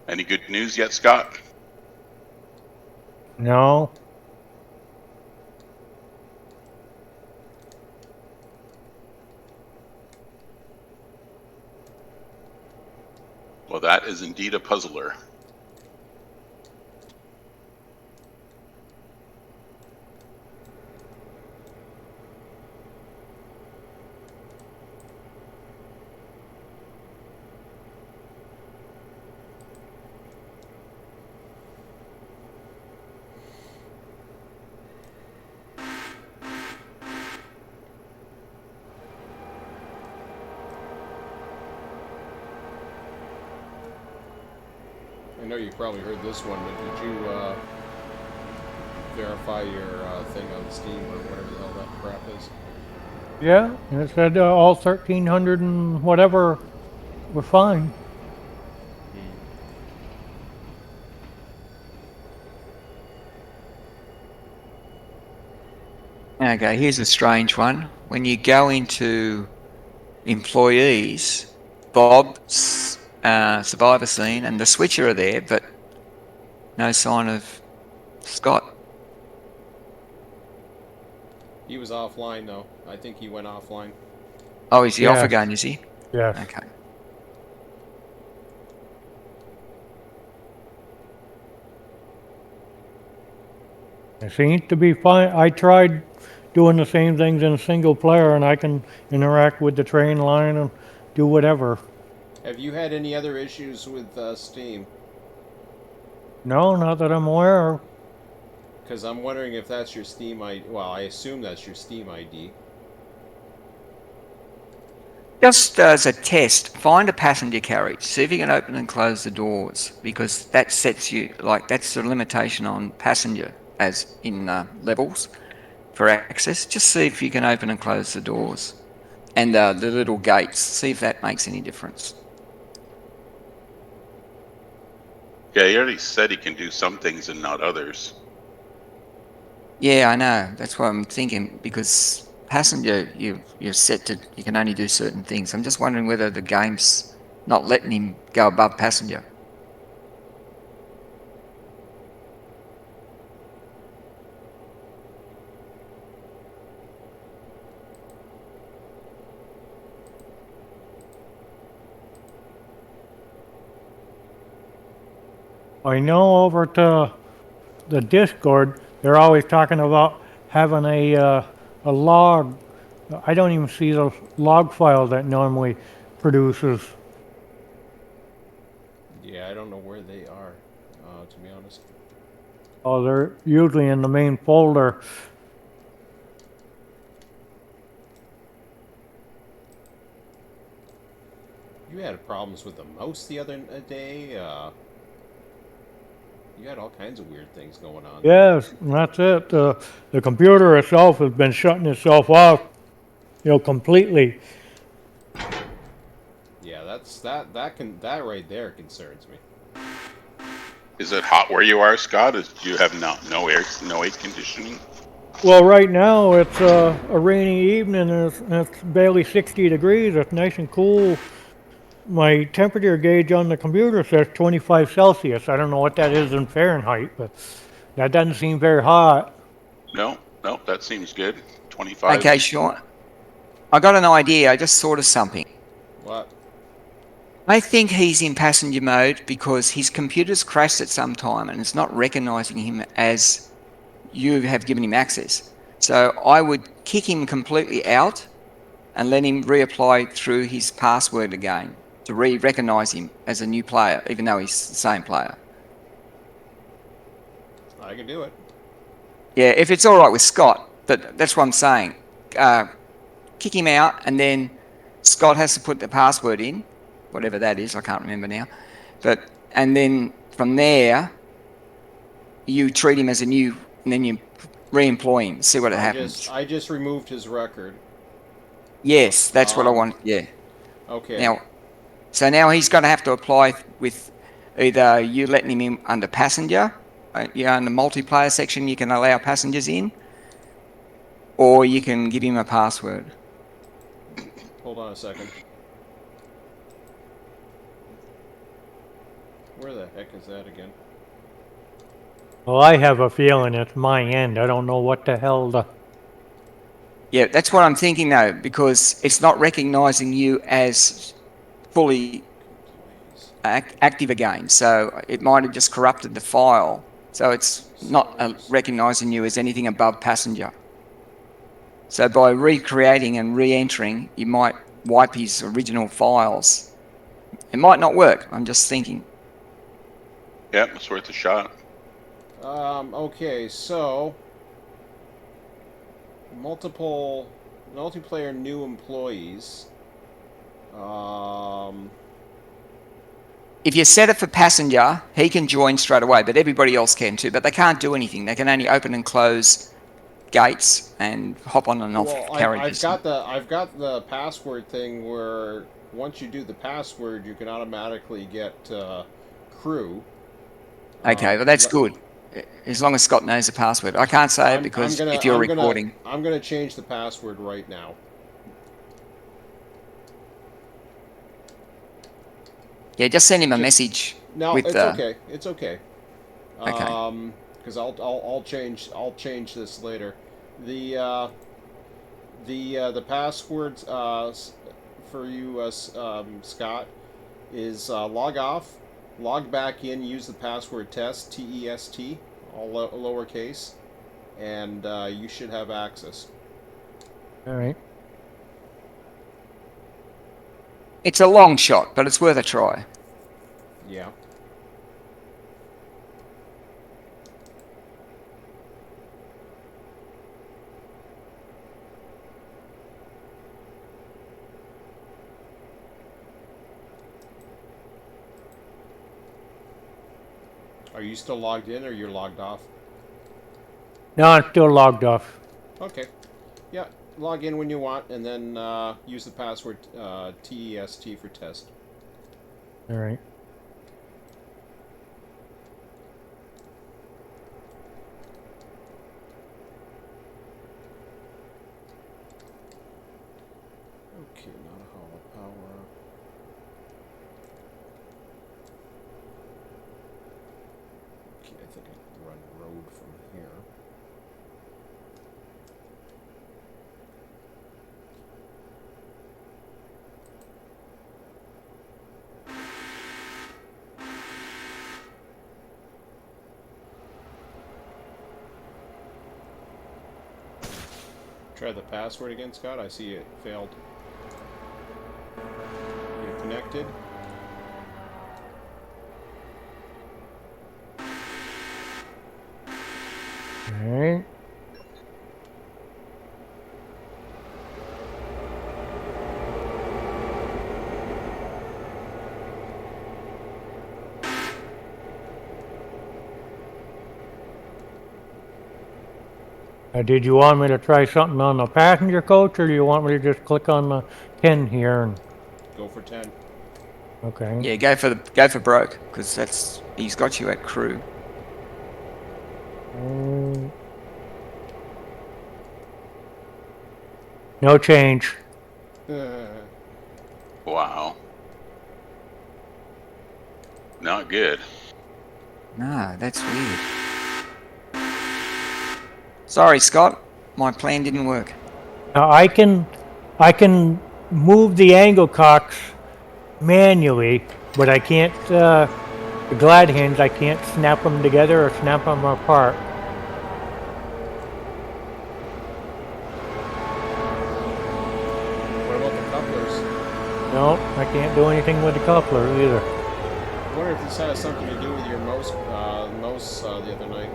Any good news yet, Scott? No. Well, that is indeed a puzzler. I know you probably heard this one, but did you verify your thing on Steam or whatever the hell that crap is? Yeah, it said all 1,300 and whatever were fine. Okay, here's a strange one. When you go into employees, Bob's survivor scene and the Switcher are there, but no sign of Scott. He was offline, though. I think he went offline. Oh, is he off Yes. again, is he? Yes. Okay. It seems to be fine. I tried doing the same things in single player, and I can interact with the train line and do whatever. Have you had any other issues with Steam? No, not that I'm aware of. Because I'm wondering if that's your Steam ID. Well, I assume that's your Steam ID. Just as a test, find a passenger carriage. See if you can open and close the doors, because that sets you, like, that's a limitation on passenger, as in levels for access. Just see if you can open and close the doors. And the little gates, see if that makes any difference. Yeah, he already said he can do some things and not others. Yeah, I know. That's what I'm thinking, because passenger, you're set to, you can only do certain things. I'm just wondering whether the game's not letting him go above passenger. I know over to the Discord, they're always talking about having a log. I don't even see the log file that normally produces. Yeah, I don't know where they are, to be honest. Oh, they're usually in the main folder. You had problems with the mouse the other day. You had all kinds of weird things going on. Yes, and that's it. The computer itself has been shutting itself off, completely. Yeah, that right there concerns me. Is it hot where you are, Scott? Do you have no air conditioning? Well, right now it's a rainy evening and it's barely 60 degrees. It's nice and cool. My temperature gauge on the computer says 25 Celsius. I don't know what that is in Fahrenheit, but that doesn't seem very hot. No, that seems good. 25. Okay, Sean. I got an idea. I just thought of something. What? I think he's in passenger mode because his computer's crashed at some time and it's not recognizing him as you have given him access. So I would kick him completely out and let him reapply through his password again to recognise him as a new player, even though he's the same player. I can do it. Yeah, if it's all right with Scott, but that's what I'm saying. Kick him out, and then Scott has to put the password in, whatever that is. I can't remember now. And then from there, you treat him as a new, and then you re-employ him. See what happens. I just removed his record. Yes, that's what I want. Yeah. Okay. Now he's going to have to apply with either you letting him in under passenger. In the multiplayer section, you can allow passengers in, or you can give him a password. Hold on a second. Where the heck is that again? Well, I have a feeling it's my end. I don't know what the hell the... Yeah, that's what I'm thinking though, because it's not recognising you as fully active again. So it might have just corrupted the file. So it's not recognising you as anything above passenger. So by recreating and re-entering, you might wipe his original files. It might not work. I'm just thinking. Yeah, it's worth a shot. Okay, so multiplayer new employees. If you set it for passenger, he can join straight away, but everybody else can too. But they can't do anything. They can only open and close gates and hop on and off carriages. I've got the password thing where once you do the password, you can automatically get crew. Okay, well that's good. As long as Scott knows the password. I can't say it because if you're recording. I'm going to change the password right now. Yeah, just send him a message. No, with, it's okay. It's okay. Okay. Because I'll change this later. The password for you, Scott, is log off, log back in, use the password test, TEST, all lowercase, and you should have access. All right. It's a long shot, but it's worth a try. Yeah. Are you still logged in or you're logged off? No, I'm still logged off. Okay. Yeah, log in when you want and then use the password TEST for test. All right. Okay, Natahalla power. Okay, I think I can run road from here. Try the password again, Scott. I see it failed. You're connected. All right. Did you want me to try something on the passenger coach, or do you want me to just click on the 10 here and... Go for 10. Okay. Yeah, go for broke because he's got you at crew. No change. Wow. Not good. No, that's weird. Sorry, Scott. My plan didn't work. Now I can move the angle cocks manually, but I can't the glad hands. I can't snap them together or snap them apart. No, I can't do anything with the coupler either. I wonder if this has something to do with your mouse the other night.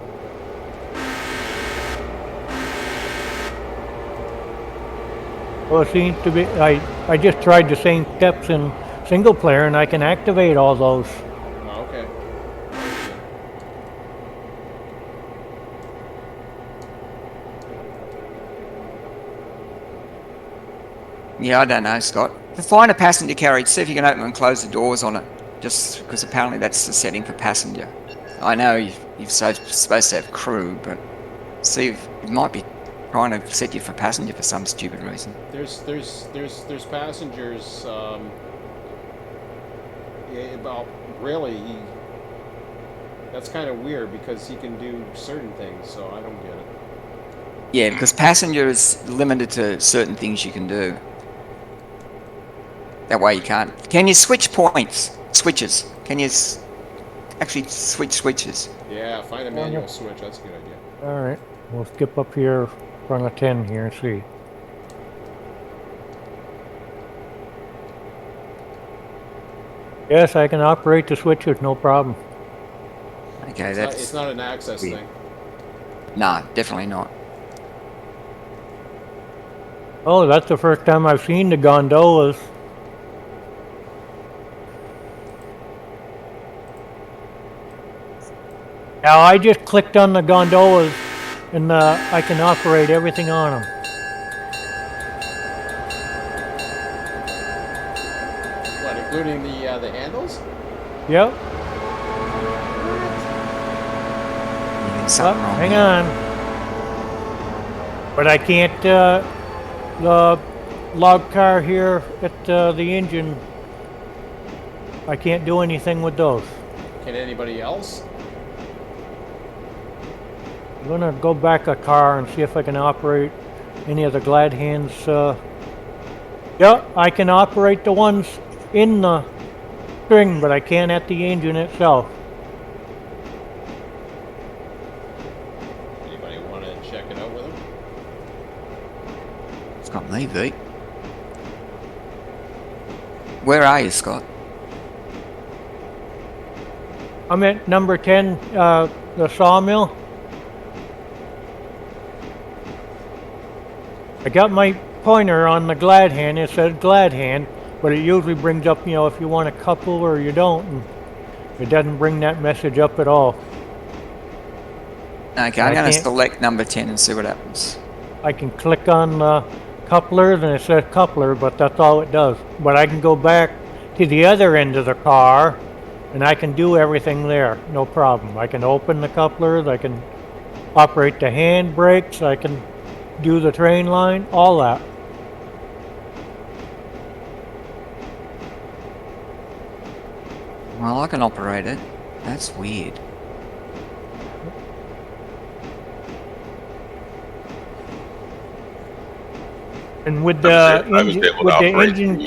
Well, it seems to be, I just tried the same steps in single player and I can activate all those. Oh, okay. Yeah, I don't know, Scott. To find a passenger carriage, see if you can open and close the doors on it. Just because apparently that's the setting for passenger. I know you're supposed to have crew, but see if it might be trying to set you for passenger for some stupid reason. There's passengers. Yeah, about really, that's kind of weird because he can do certain things, so I don't get it. Yeah, because passenger is limited to certain things you can do. That way you can't. Can you switch points? Switches. Can you actually switch switches? Yeah, find a manual switch. That's a good idea. All right, we'll skip up here in front of 10 here and see. Yes, I can operate the switches, no problem. Okay, It's not an access thing. Nah, definitely not. Oh, that's the first time I've seen the gondolas. Now I just clicked on the gondolas and I can operate everything on them. What, including the handles? Yep. Something Oh, wrong hang here. on. But I can't, the log car here at the engine, I can't do anything with those. Can anybody else? I'm gonna go back a car and see if I can operate any of the glad hands. Yeah, I can operate the ones in the string, but I can't at the engine itself. Anybody want to check it out with him? It's got me beat. Where are you, Scott? I'm at number 10, the sawmill. I got my pointer on the glad hand. It says glad hand, but it usually brings up, you know, if you want a couple or you don't. And it doesn't bring that message up at all. Okay, I I'm going to can't- select number 10 and see what happens. I can click on the couplers and it says coupler, but that's all it does. But I can go back to the other end of the car and I can do everything there, no problem. I can open the couplers, I can operate the hand brakes, I can do the train line, all that. Well, I can operate it. That's weird. And with I the was engine, able to with the operate engine,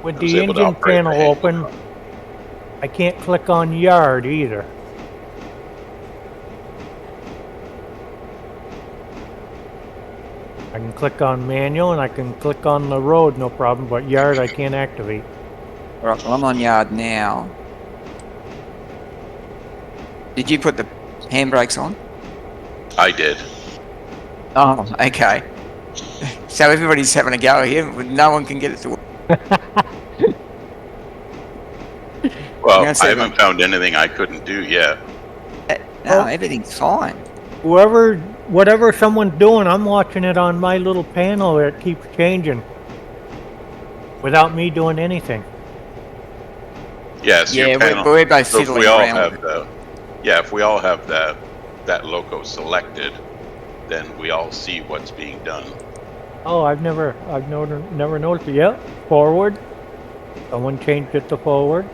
with I was the able to engine operate the panel handle open, bar. I can't click on yard either. I can click on manual and I can click on the road, no problem, but yard I can't activate. Alright, well, I'm on yard now. Did you put the handbrakes on? I did. Oh, okay. So everybody's having a go here, but no one can get it to work. Well, I'm gonna say I haven't found anything I couldn't do yet. No, Oh. everything's fine. Whatever someone's doing, I'm watching it on my little panel where it keeps changing without me doing anything. Yes, Yeah, your panel. we're both So if fiddling we all around have with the, yeah, if we all have that logo selected, then we all see what's being done. Oh, I've never noticed it. Yep, forward. Someone changed it to forward.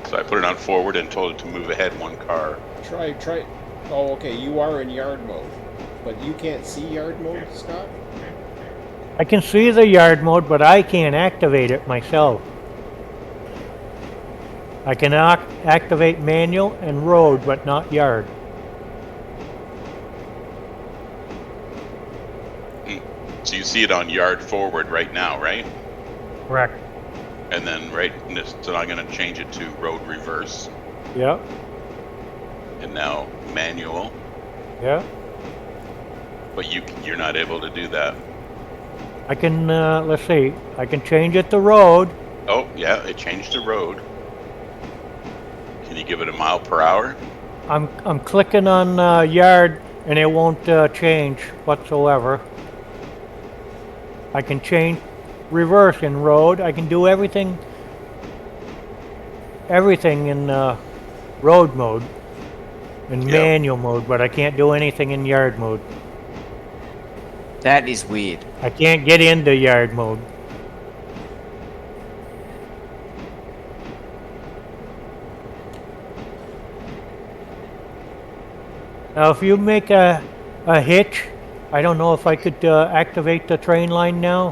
So I put it on forward and told it to move ahead one car. Try. Oh, okay, you are in yard mode. But you can't see yard mode, Scott? I can see the yard mode, but I can't activate it myself. I can activate manual and road, but not yard. So you see it on yard forward right now, right? Correct. And then so I'm going to change it to road reverse, Yep. and now manual. Yeah. But you're not able to do that. I can, let's see. I can change it to road. Oh yeah, it changed to road. Can you give it a mile per hour? I'm clicking on yard and it won't change whatsoever. I can change reverse in road. I can do everything in road mode, in manual mode, but I can't do anything in yard mode. That is weird. I can't get into yard mode. Now, if you make a hitch, I don't know if I could activate the train line now.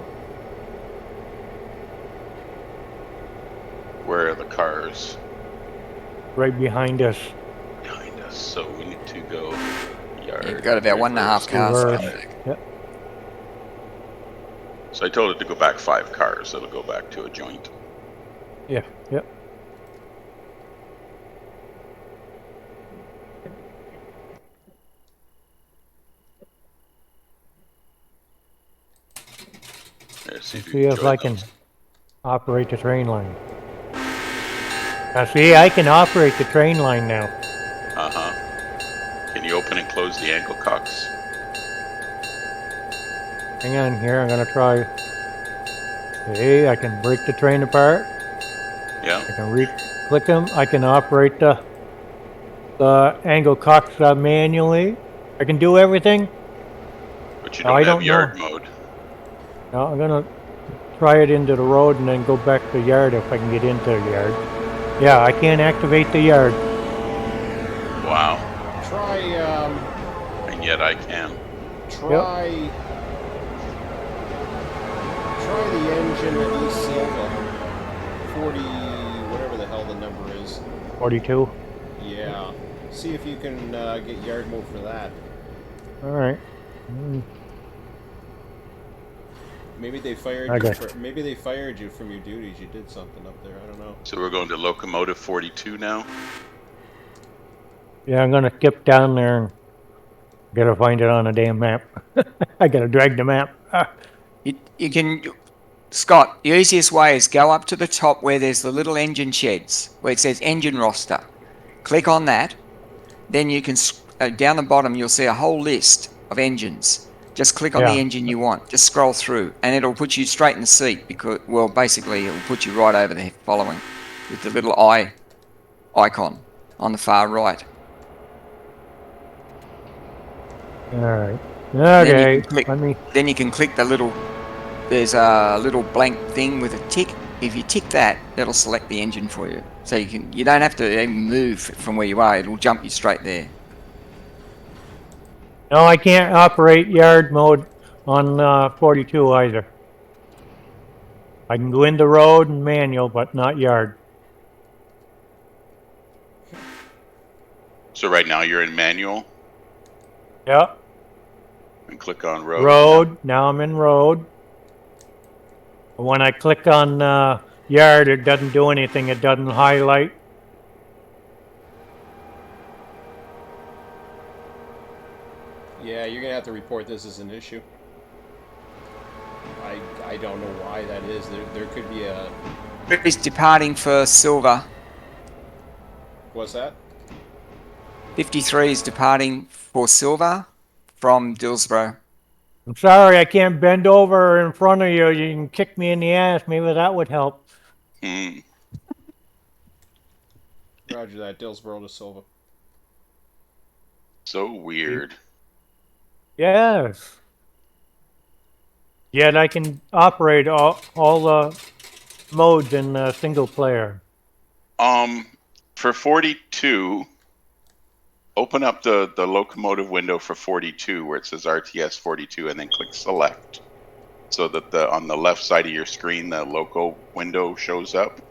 Where are the cars? Right behind us. Behind us. So we need to go yard. You've got about 1.5 cars. Reverse. Yep. So I told it to go back 5 cars. It'll go back to a joint. Yeah. Yep. Let's see See if I can operate the train line. Now see, I can operate the train line now. Can you open and close the ankle cocks? Hang on here, I'm gonna try. Okay, I can break the train apart. Yeah. I can click them. I can operate the angle cocks manually. I can do everything. But you No, don't I have don't yard know. mode. Now I'm gonna try it into the road and then go back to yard if I can get into yard. Yeah, I can't activate the yard. Wow. Try, And yet I can. try the engine at East Sylva. 40, whatever the hell the number is. 42. Yeah. See if you can get yard mode for that. All right. Maybe they fired Okay. you. Maybe they fired you from your duties. You did something up there. I don't know. So we're going to locomotive 42 now. Yeah, I'm gonna skip down there and gotta find it on a damn map. I gotta drag the map. You can, Scott, the easiest way is go up to the top where there's the little engine sheds, where it says engine roster. Click on that. Then you can, down the bottom, you'll see a whole list of engines. Just click on the engine you want. Just scroll through, and it'll put you straight in the seat because, well, basically, it'll put you right over there following with the little eye icon on the far right. All right. Okay. Then you can click the little. There's a little blank thing with a tick. If you tick that, that'll select the engine for you. So you don't have to even move from where you are. It'll jump you straight there. No, I can't operate yard mode on 42 either. I can go into road and manual, but not yard. So right now you're in manual. Yep. And click on road. Road. Now I'm in road. When I click on yard, it doesn't do anything. It doesn't highlight. Yeah, you're gonna have to report this as an issue. I don't know why that is. There could be a. He's departing for Sylva. What's that? 53 is departing for Sylva from Dillsobro. I'm sorry, I can't bend over in front of you. You can kick me in the ass. Maybe that would help. Roger that. Dillsobro to Sylva. So weird. Yes. Yet I can operate all the modes in single player. For 42, open up the locomotive window for 42 where it says RTS 42 and then click select so that on the left side of your screen the loco window shows up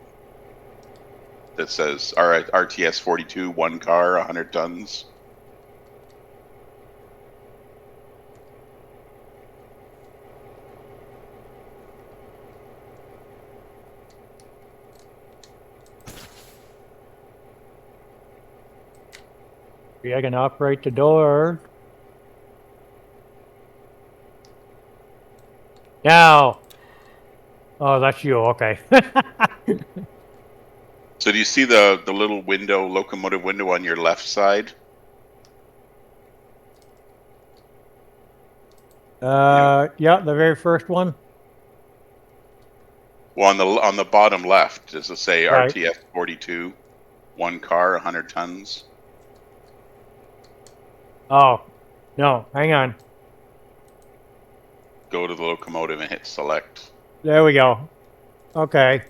that says RTS 42, 1 car, 100 tons. See, I can operate the door. Now. Oh, that's you. Okay. So do you see the little window, locomotive window on your left side? Yeah, the very first one. Well, on the bottom left, does it say Right. RTF 42, one car, 100 tons? Oh, no, hang on. Go to the locomotive and hit select. There we go. Okay.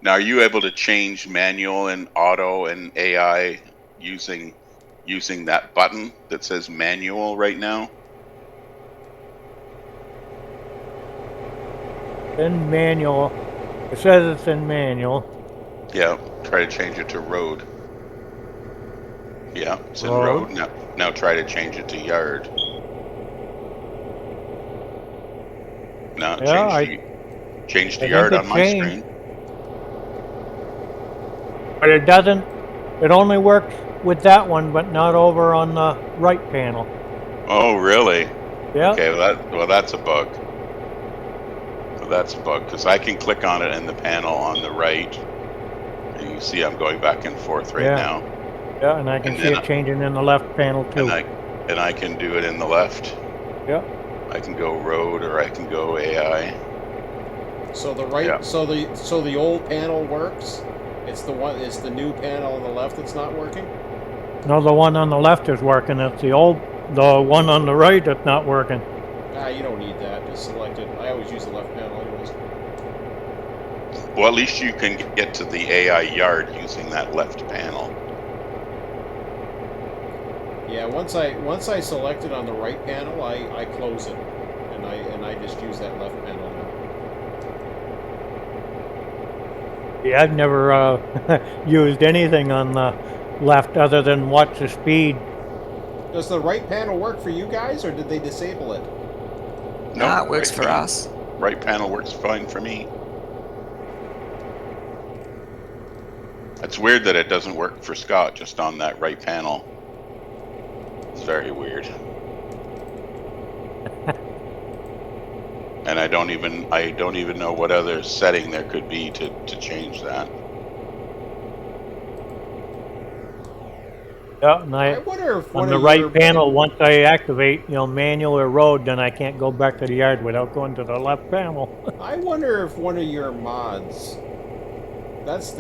Now, are you able to change manual and auto and AI using that button that says manual right now? In manual. It says it's in manual. Yeah, try to change it to road. Yeah, it's in road. Now try to change it to yard. Now Yeah, change to I think yard it on my changed. screen. But it doesn't. It only works with that one, but not over on the right panel. Oh, really? Yeah. Okay, well that's a bug. So that's a bug because I can click on it in the panel on the right, and you see I'm going back and forth right Yeah. now. Yeah, and I can And see then it changing in the left panel too. and I can do it in the left. Yeah. I can go road or I can go AI. So the right, Yeah. so the old panel works. It's the new panel on the left that's not working. No, the one on the left is working. It's the one on the right that's not working. Ah, you don't need that. Just select it. I always use the left panel anyways. Well, at least you can get to the AI yard using that left panel. Yeah, once I select it on the right panel, I close it, and I just use that left panel now. Yeah, I've never used anything on the left other than watch the speed. Does the right panel work for you guys, or did they disable it? No, it works right for panel. us. Right panel works fine for me. It's weird that it doesn't work for Scott just on that right panel. It's very weird. And I don't even know what other setting there could be to change that. Yeah, and I wonder if on one the of your right panel, once I activate, manual or road, then I can't go back to the yard without going to the left panel. I wonder if one of your mods. That's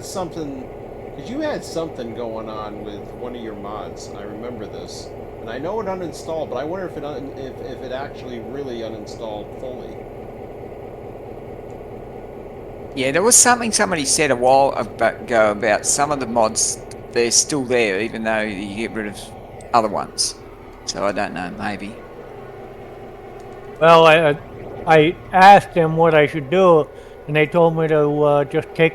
something. Because you had something going on with one of your mods. I remember this, and I know it uninstalled, but I wonder if if it actually really uninstalled fully. Yeah, there was something somebody said a while ago about some of the mods. They're still there, even though you get rid of other ones. So I don't know, maybe. Well, I asked them what I should do, and they told me to just take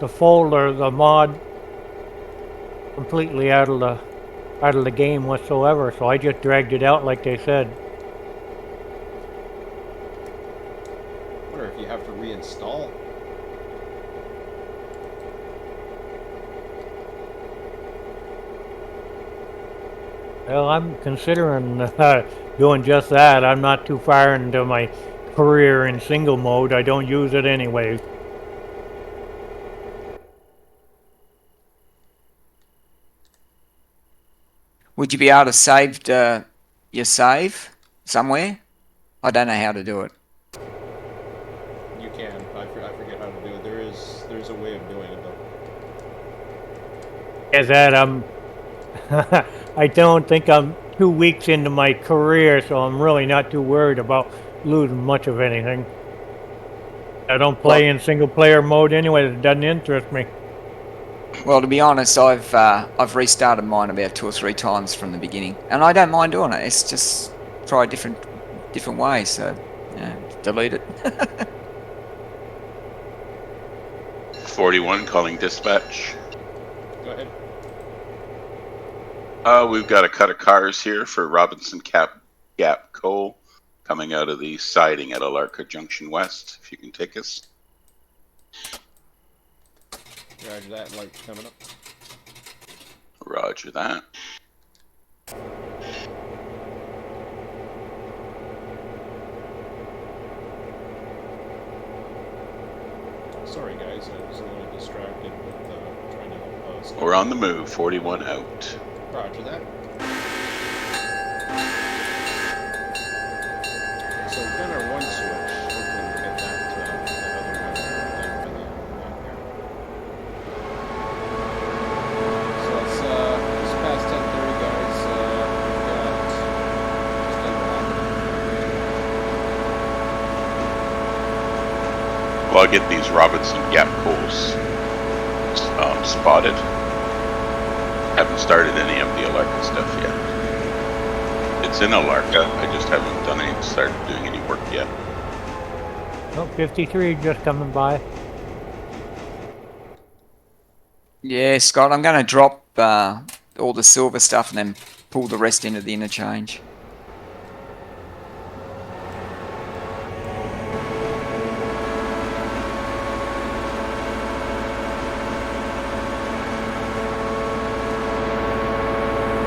the folder, the mod, completely out of the game whatsoever. So I just dragged it out like they said. I wonder if you have to reinstall. Well, I'm considering doing just that. I'm not too far into my career in single mode. I don't use it anyways. Would you be able to save your save somewhere? I don't know how to do it. You can. I forget how to do it. There's a way of doing it though. Is that I don't think I'm 2 weeks into my career, so I'm really not too worried about losing much of anything. I don't play in single player mode anyway. It doesn't interest me. Well, to be honest, I've restarted mine about 2 or 3 times from the beginning, and I don't mind doing it. It's just try different ways. So, delete it. 41 calling dispatch. Go ahead. We've got a cut of cars here for Robinson Gap Coal coming out of the siding at Alarka Junction West. If you can take us. Roger that. Light coming up. Roger that. with trying to help Scott. We're on the move. 41 out. Roger that. So we've got our one switch. Hopefully we'll get that other one done for the night here. So it's past 10:30, guys. We've got just under half an hour. Well, I'll get these Robinson Gap coals spotted. Haven't started any of the Alarka stuff yet. It's in Alarka. I just haven't started doing any work yet. Oh, 53 just coming by. Yeah, Scott, I'm going to drop all the silver stuff and then pull the rest into the interchange.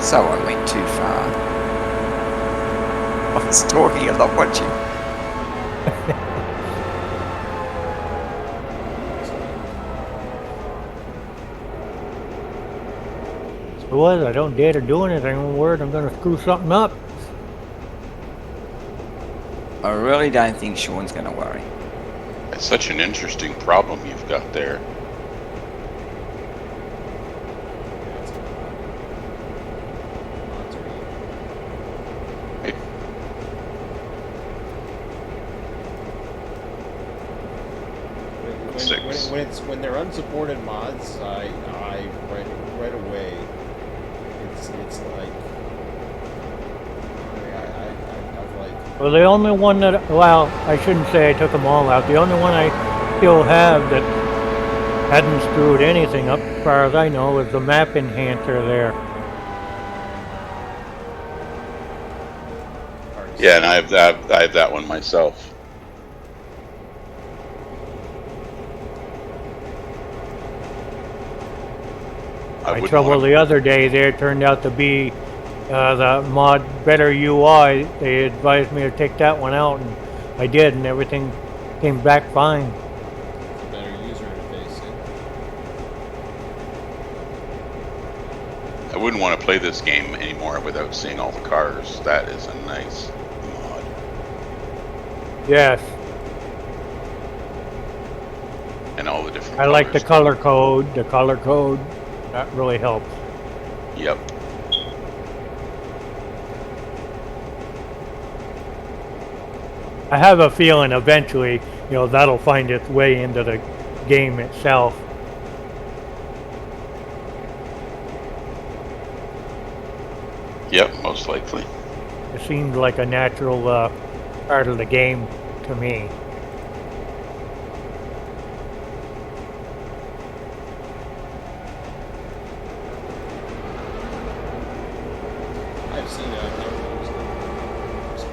So I went too far. I was talking, I'm not watching. So what? I don't dare to do anything. I'm worried I'm going to screw something up. I really don't think Sean's going to worry. It's such an interesting problem you've got there. When they're unsupported mods, I right away. It's like I've like. Well, the only one that, well, I shouldn't say I took them all out. The only one I still have that hadn't screwed anything up, as far as I know, is the map enhancer there. Yeah, and I have that one myself. My trouble the other day there turned out to be the mod Better UI. They advised me to take that one out, and I did, and everything came back fine. Better user interface. I wouldn't want to play this game anymore without seeing all the cars. That is a nice mod. Yes. And all the different I like the colors. color code. The color code, that really helps. Yep. I have a feeling eventually, that'll find its way into the game itself. Yep, most likely. It seems like a natural part of the game to me. I've seen it. I've never used it.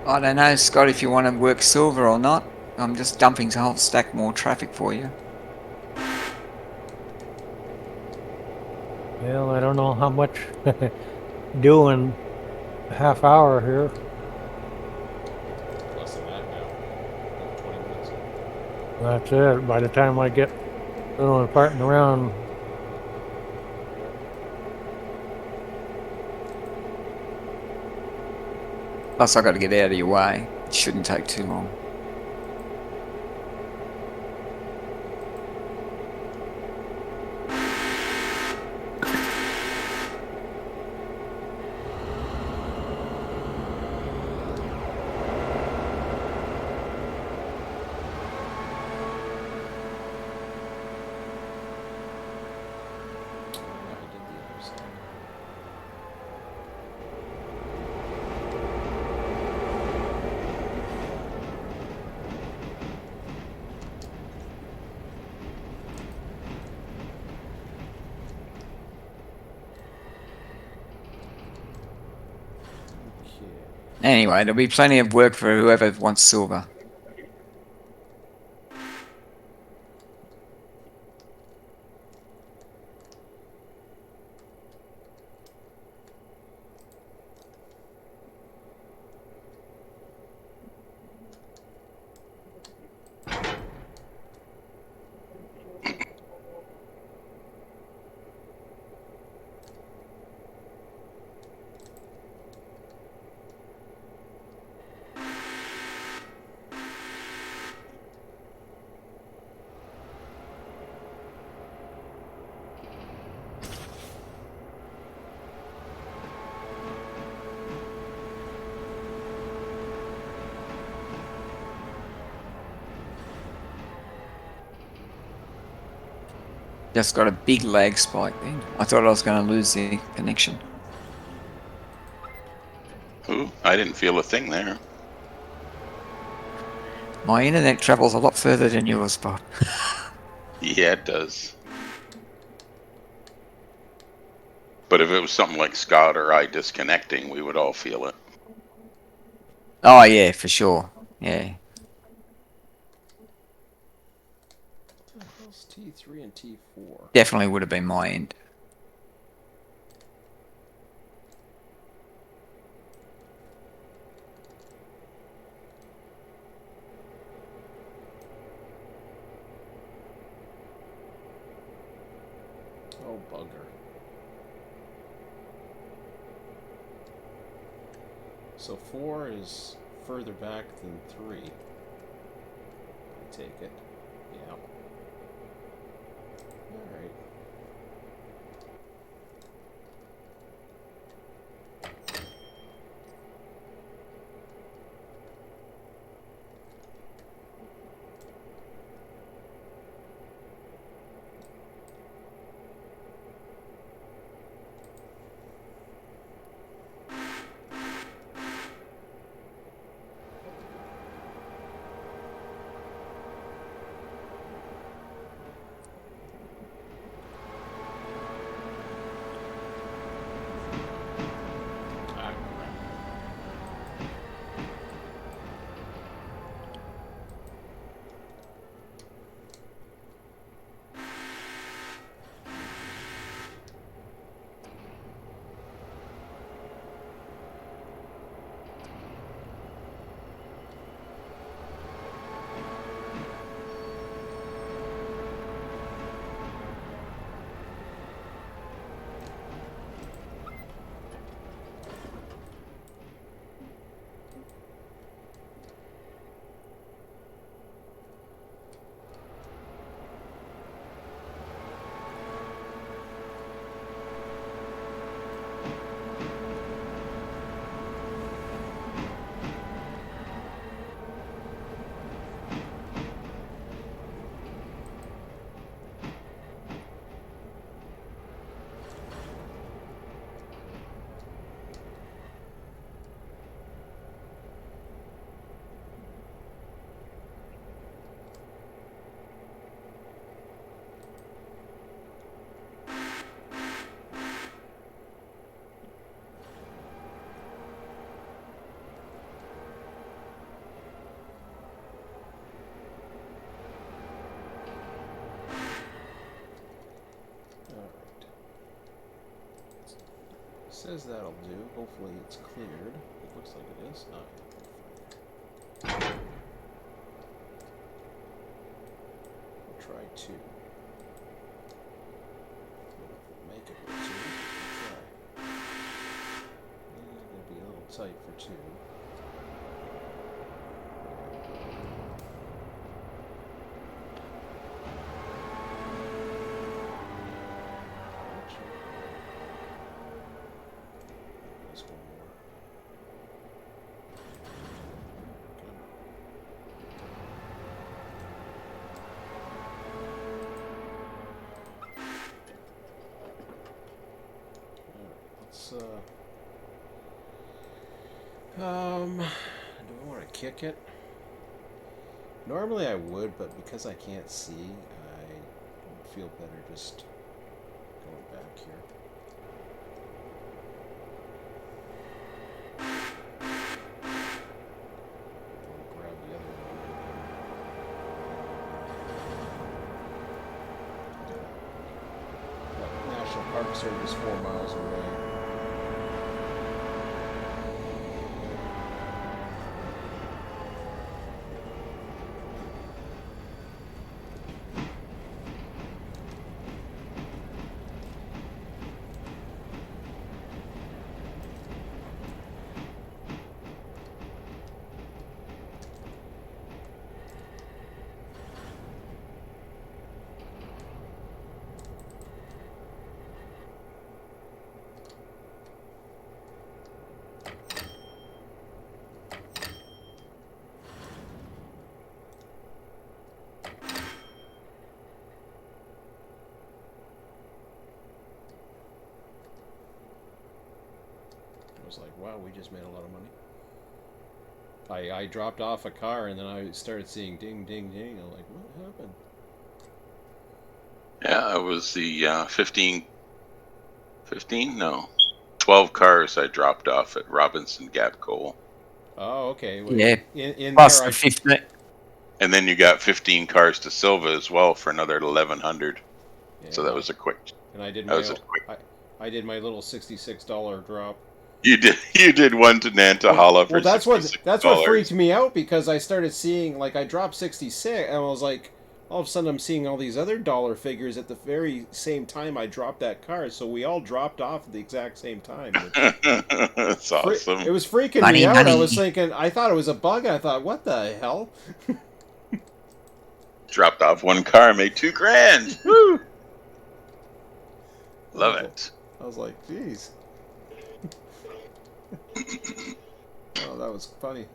I don't know, Scott, if you want to work silver or not. I'm just dumping a whole stack more traffic for you. Well, I don't know how much doing a half hour here. Less than that now. About 20 minutes. That's it. By the time I get parting around, Plus, I got to get out of your way. It shouldn't take too long. I did the other side. Okay. Anyway, there'll be plenty of work for whoever wants silver. Just got a big lag spike then. I thought I was going to lose the connection. Ooh, I didn't feel a thing there. My internet travels a lot further than yours, Bob. Yeah, it does. But if it was something like Scott or I disconnecting, we would all feel it. Oh, yeah, for sure. Yeah. What the hell's T3 and T4? Definitely would have been my end. Oh, bugger. So 4 is further back than 3. I take it. Yeah. Alright. Ah, crap. Alright. Says that'll do. Hopefully it's cleared. It looks like it is. Oh, yeah. We'll try 2. Make it with 2. We'll try. It'll be a little tight for 2. let's. Do I want to kick it? Normally I would, but because I can't see, I would feel better just going back here. I'll grab the other one. National Park Service 4 miles away. I was like, wow, we just made a lot of money. I dropped off a car and then I started seeing ding, ding, ding. I'm like, what happened? Yeah, it was the 12 cars I dropped off at Robinson Gap Coal. Oh, okay. Well, Yeah. In Plus there, the 15. And then you got 15 cars to Sylva as well for another 1,100. yeah, So that was a quick. And I did That my was a quick. I did my little $66 drop. You did one to Natahalla for Well, that's what $66. freaked me out because I started seeing like I dropped 66 and I was like, all of a sudden I'm seeing all these other dollar figures at the very same time I dropped that car. So we all dropped off at the exact same time. That's awesome. It was freaking Money, me out. money. I was thinking, I thought it was a bug. I thought, what the hell? Dropped off one car, made $2,000. Woo! Love it. I was like, geez. Oh, that was funny.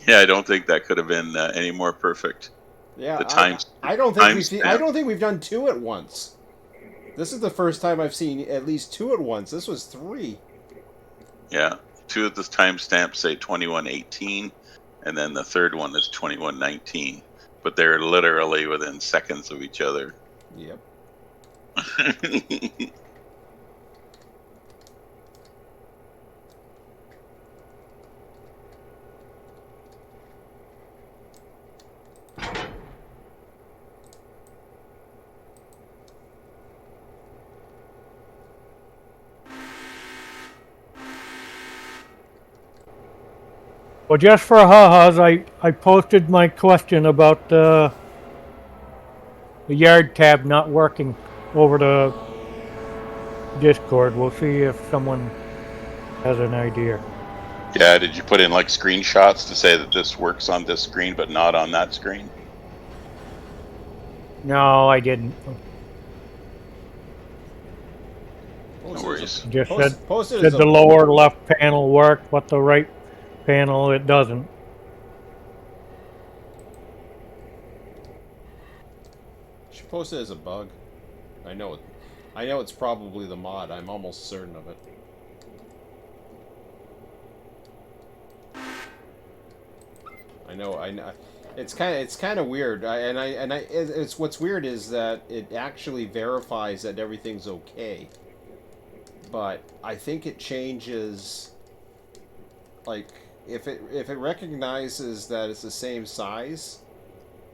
Yeah, I don't think that could have been any more perfect. Yeah, The times. I don't think we've done two at once. This is the first time I've seen at least two at once. This was 3. Yeah, 2 of the timestamps say 21:18, and then the third one is 21:19. But they're literally within seconds of each other. Yep. Well, just for ha-has, I posted my question about the yard tab not working over the Discord. We'll see if someone has an idea. Yeah, did you put in like screenshots to say that this works on this screen but not on that screen? No, I didn't. No worries. Just Posted said as the lower left panel worked, but the right panel it doesn't. She posted as a bug. I know it. I know it's probably the mod. I'm almost certain of it. I know. It's kind of weird. It's what's weird is that it actually verifies that everything's okay. But I think it changes. Like if it recognizes that it's the same size,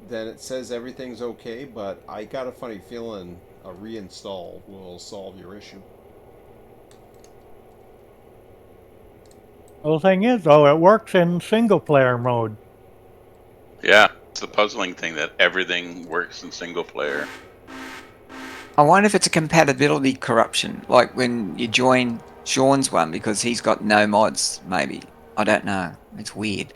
then it says everything's okay. But I got a funny feeling a reinstall will solve your issue. Well, the thing is, though, it works in single player mode. Yeah, it's the puzzling thing that everything works in single player. I wonder if it's a compatibility corruption, like when you join Sean's one because he's got no mods, maybe. I don't know. It's weird.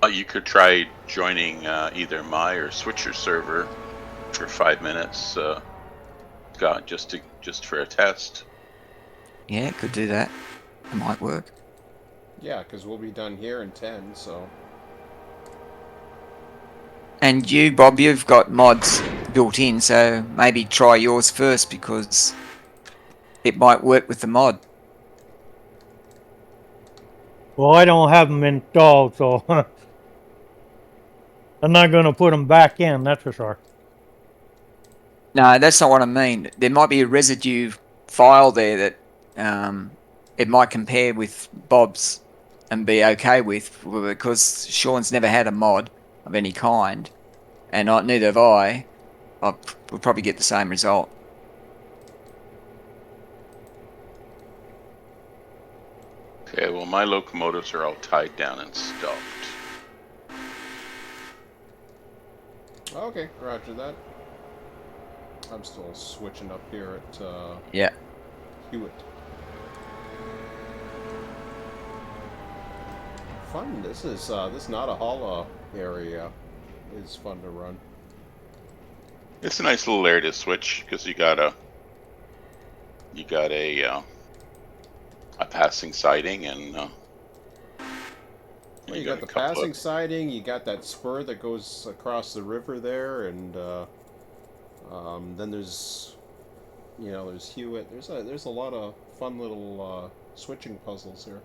You could try joining either my or Switcher server for 5 minutes, just for a test. Yeah, could do that. It might work. Yeah, because we'll be done here in 10. So. And you, Bob, you've got mods built in, so maybe try yours first because it might work with the mod. Well, I don't have them installed, so I'm not going to put them back in, that's for sure. No, that's not what I mean. There might be a residue file there that it might compare with Bob's and be okay with, because Sean's never had a mod of any kind, and neither have I. We'll probably get the same result. Okay, well, my locomotives are all tied down and stopped. Okay, roger that. I'm still switching up here at Yeah. Hewitt. Fun. This Natahalla area is fun to run. It's a nice little area to switch because you got a passing siding and Well, you got the passing siding. You got that spur that goes across the river there, and then there's Hewitt. There's a lot of fun little switching puzzles here.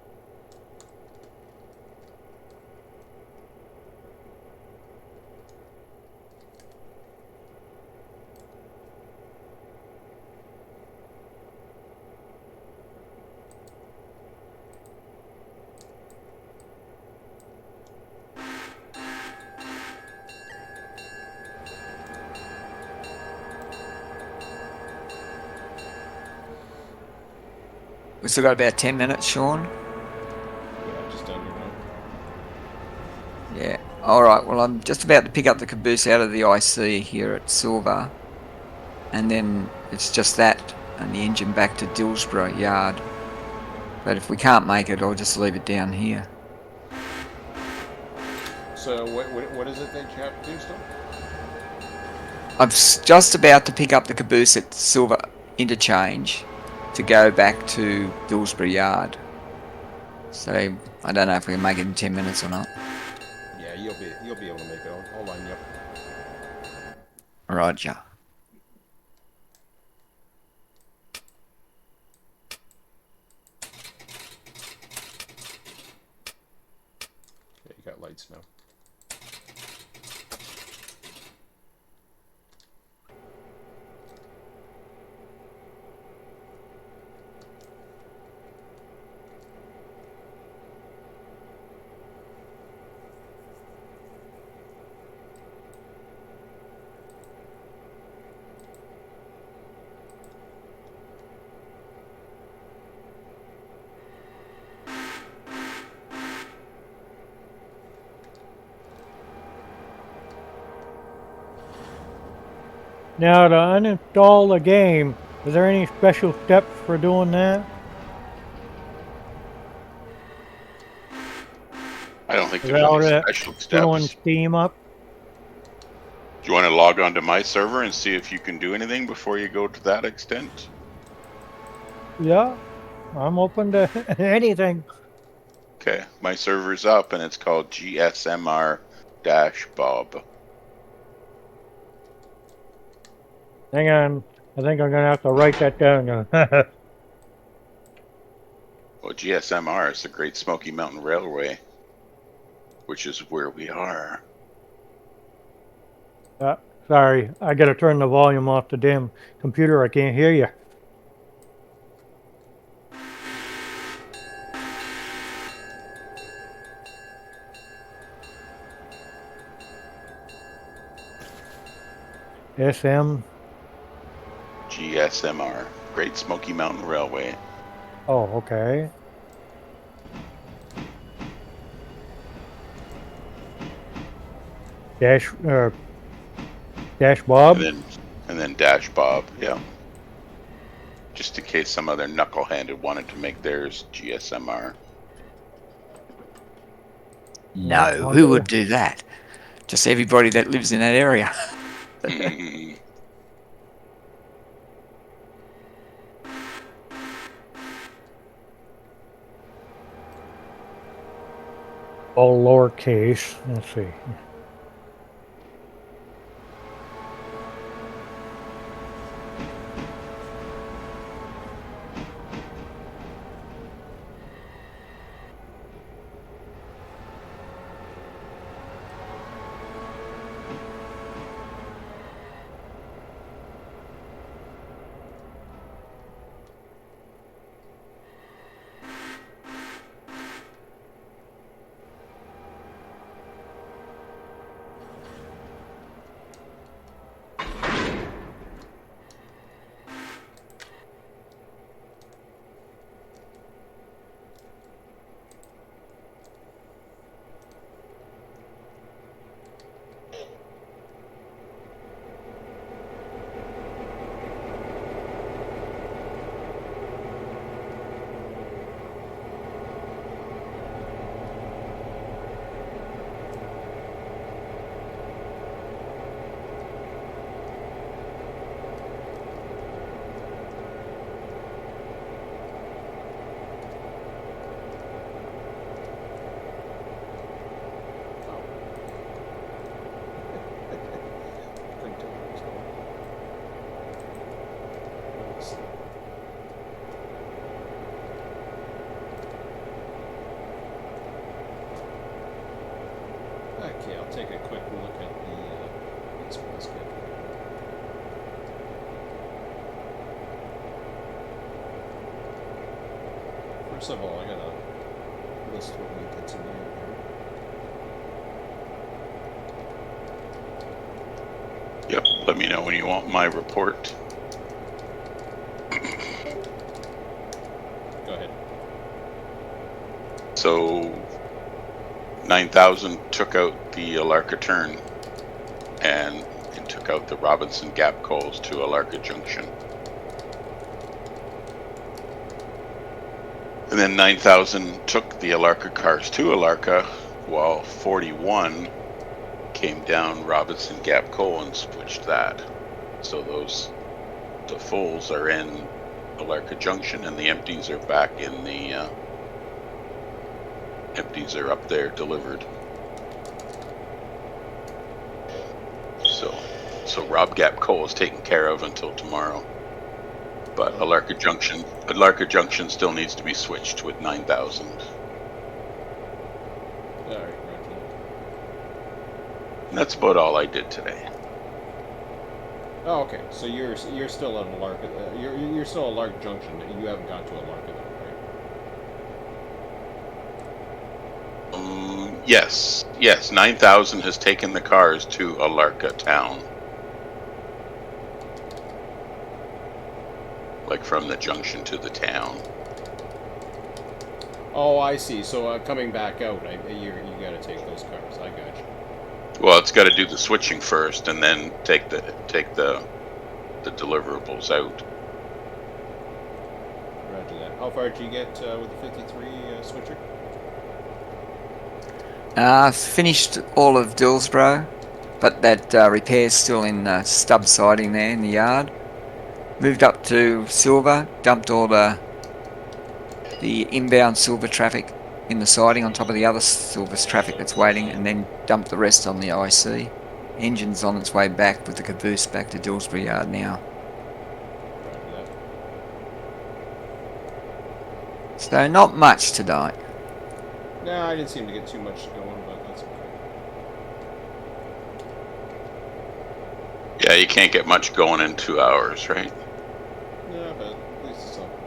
We've still got about 10 minutes, Sean. Yeah, just under now. Yeah. All right. Well, I'm just about to pick up the caboose out of the IC here at Sylva, and then it's just that and the engine back to Dillsobro Yard. But if we can't make it, I'll just leave it down here. So what is it that you have to do still? I'm just about to pick up the caboose at Sylva Interchange to go back to Dillsobro Yard. So I don't know if we can make it in 10 minutes or not. Yeah, you'll be able to make it. I'll line you up. Roger. Yeah, you got lights now. Now, to uninstall the game, is there any special steps for doing that? I don't think there's Without any it special throwing steps. Steam up? Do you want to log on to my server and see if you can do anything before you go to that extent? Yeah, I'm open to anything. Okay, my server's up and it's called GSMR-Bob. Hang on, I think I'm gonna have to write that down now. Well, GSMR is the Great Smoky Mountain Railway, which is where we are. Sorry, I gotta turn the volume off the damn computer. I can't hear you. SM. GSMR, Great Smoky Mountain Railway. Oh, okay. Dash Bob. And then Dash Bob, yeah. Just in case some other knucklehead wanted to make theirs GSMR. No, who would do that? Just everybody that lives in that area. All lowercase. Let's see. First of all, I gotta list what we did tonight here. Yep. Let me know when you want my report. Go ahead. So 9,000 took out the Alarka turn and took out the Robinson Gap coals to Alarka Junction. And then 9,000 took the Alarka cars to Alarka, while 41 came down Robinson Gap coal and switched that. So the fulls are in Alarka Junction and the empties are back in the empties are up there delivered. So Rob Gap coal is taken care of until tomorrow. But Alarka Junction still needs to be switched with 9,000. All right, Roger. And that's about all I did today. Oh, okay. So you're still at Alarka. You're still at Alarka Junction. You haven't got to Alarka though, right? Yes. 9,000 has taken the cars to Alarka town. Like from the junction to the town. Oh, I see. So coming back out, you got to take those cars. I got you. Well, it's got to do the switching first, and then take the deliverables out. Roger that. How far did you get with the 53 switcher? Finished all of Dillsobro, but that repair's still in stub siding there in the yard. Moved up to Sylva, dumped all the inbound Sylva traffic in the siding on top of the other Sylva's traffic that's waiting, and then dumped the rest on the IC. Engine's on its way back with the caboose back to Dillsobro Yard now. Roger that. So not much tonight. No, I didn't seem to get too much going, but that's okay. Yeah, you can't get much going in 2 hours, right? Yeah, but at least it's something.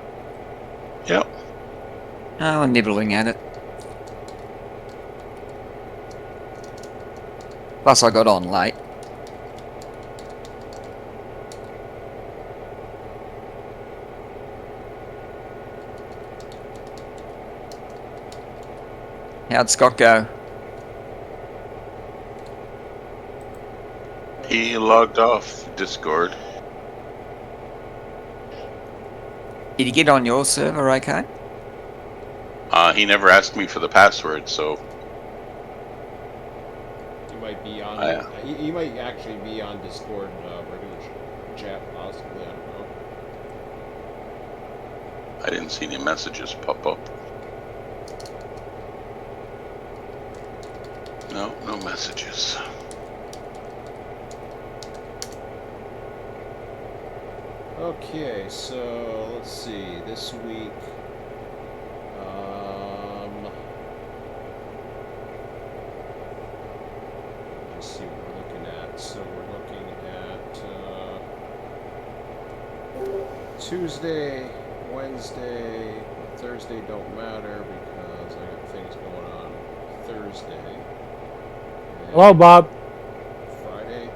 Yep. Oh, I'm nibbling at it. Plus I got on late. How'd Scott go? He logged off Discord. Did you get on your server okay? He never asked me for the password, so You might be on. You might actually be on Discord regular chat, possibly. I don't know. I didn't see any messages pop up. No messages. Okay, so let's see. This week, let's see what we're looking at. So we're looking at Tuesday, Wednesday, Thursday don't matter because I got things going on Thursday. Hello, Bob. Friday.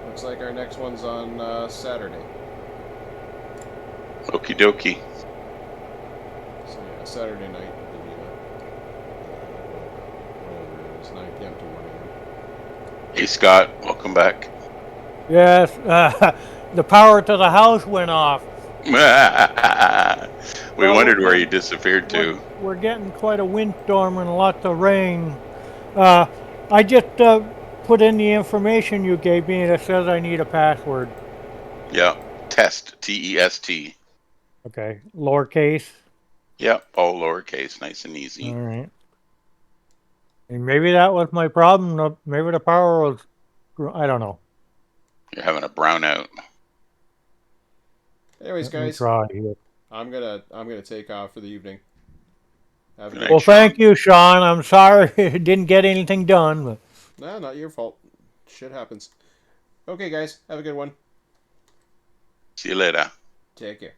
Looks like our next one's on Saturday. Okie dokie. So yeah, Saturday night will be whatever it is, 9 p.m. to 1 a.m. Hey Scott, welcome back. Yes, the power to the house went off. We Well, wondered where you disappeared to. We're getting quite a windstorm and lots of rain. I just put in the information you gave me and it says I need a password. Yeah, test, T-E-S-T. Okay, lowercase. Yeah, all lowercase, nice and easy. All right. And maybe that was my problem. Maybe the power was, I don't know. You're having a brownout. Anyways, Let me guys, try here. I'm gonna take off for the evening. Have a Good good night. Well, Sean. thank you, Sean. I'm sorry it didn't get anything done. But Nah, not your fault. Shit happens. Okay, guys, have a good one. See you later. Take care.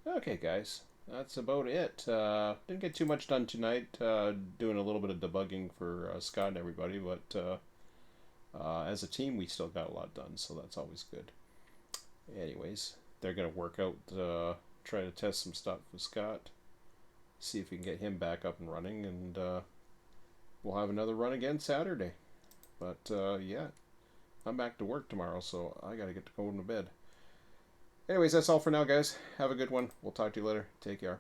Okay, guys, that's about it. Didn't get too much done tonight. Doing a little bit of debugging for Scott and everybody, but as a team, we still got a lot done, so that's always good. Anyways, they're gonna work out, try to test some stuff with Scott, see if we can get him back up and running, and we'll have another run again Saturday. But yeah, I'm back to work tomorrow, so I gotta get to going to bed. Anyways, that's all for now, guys. Have a good one. We'll talk to you later. Take care.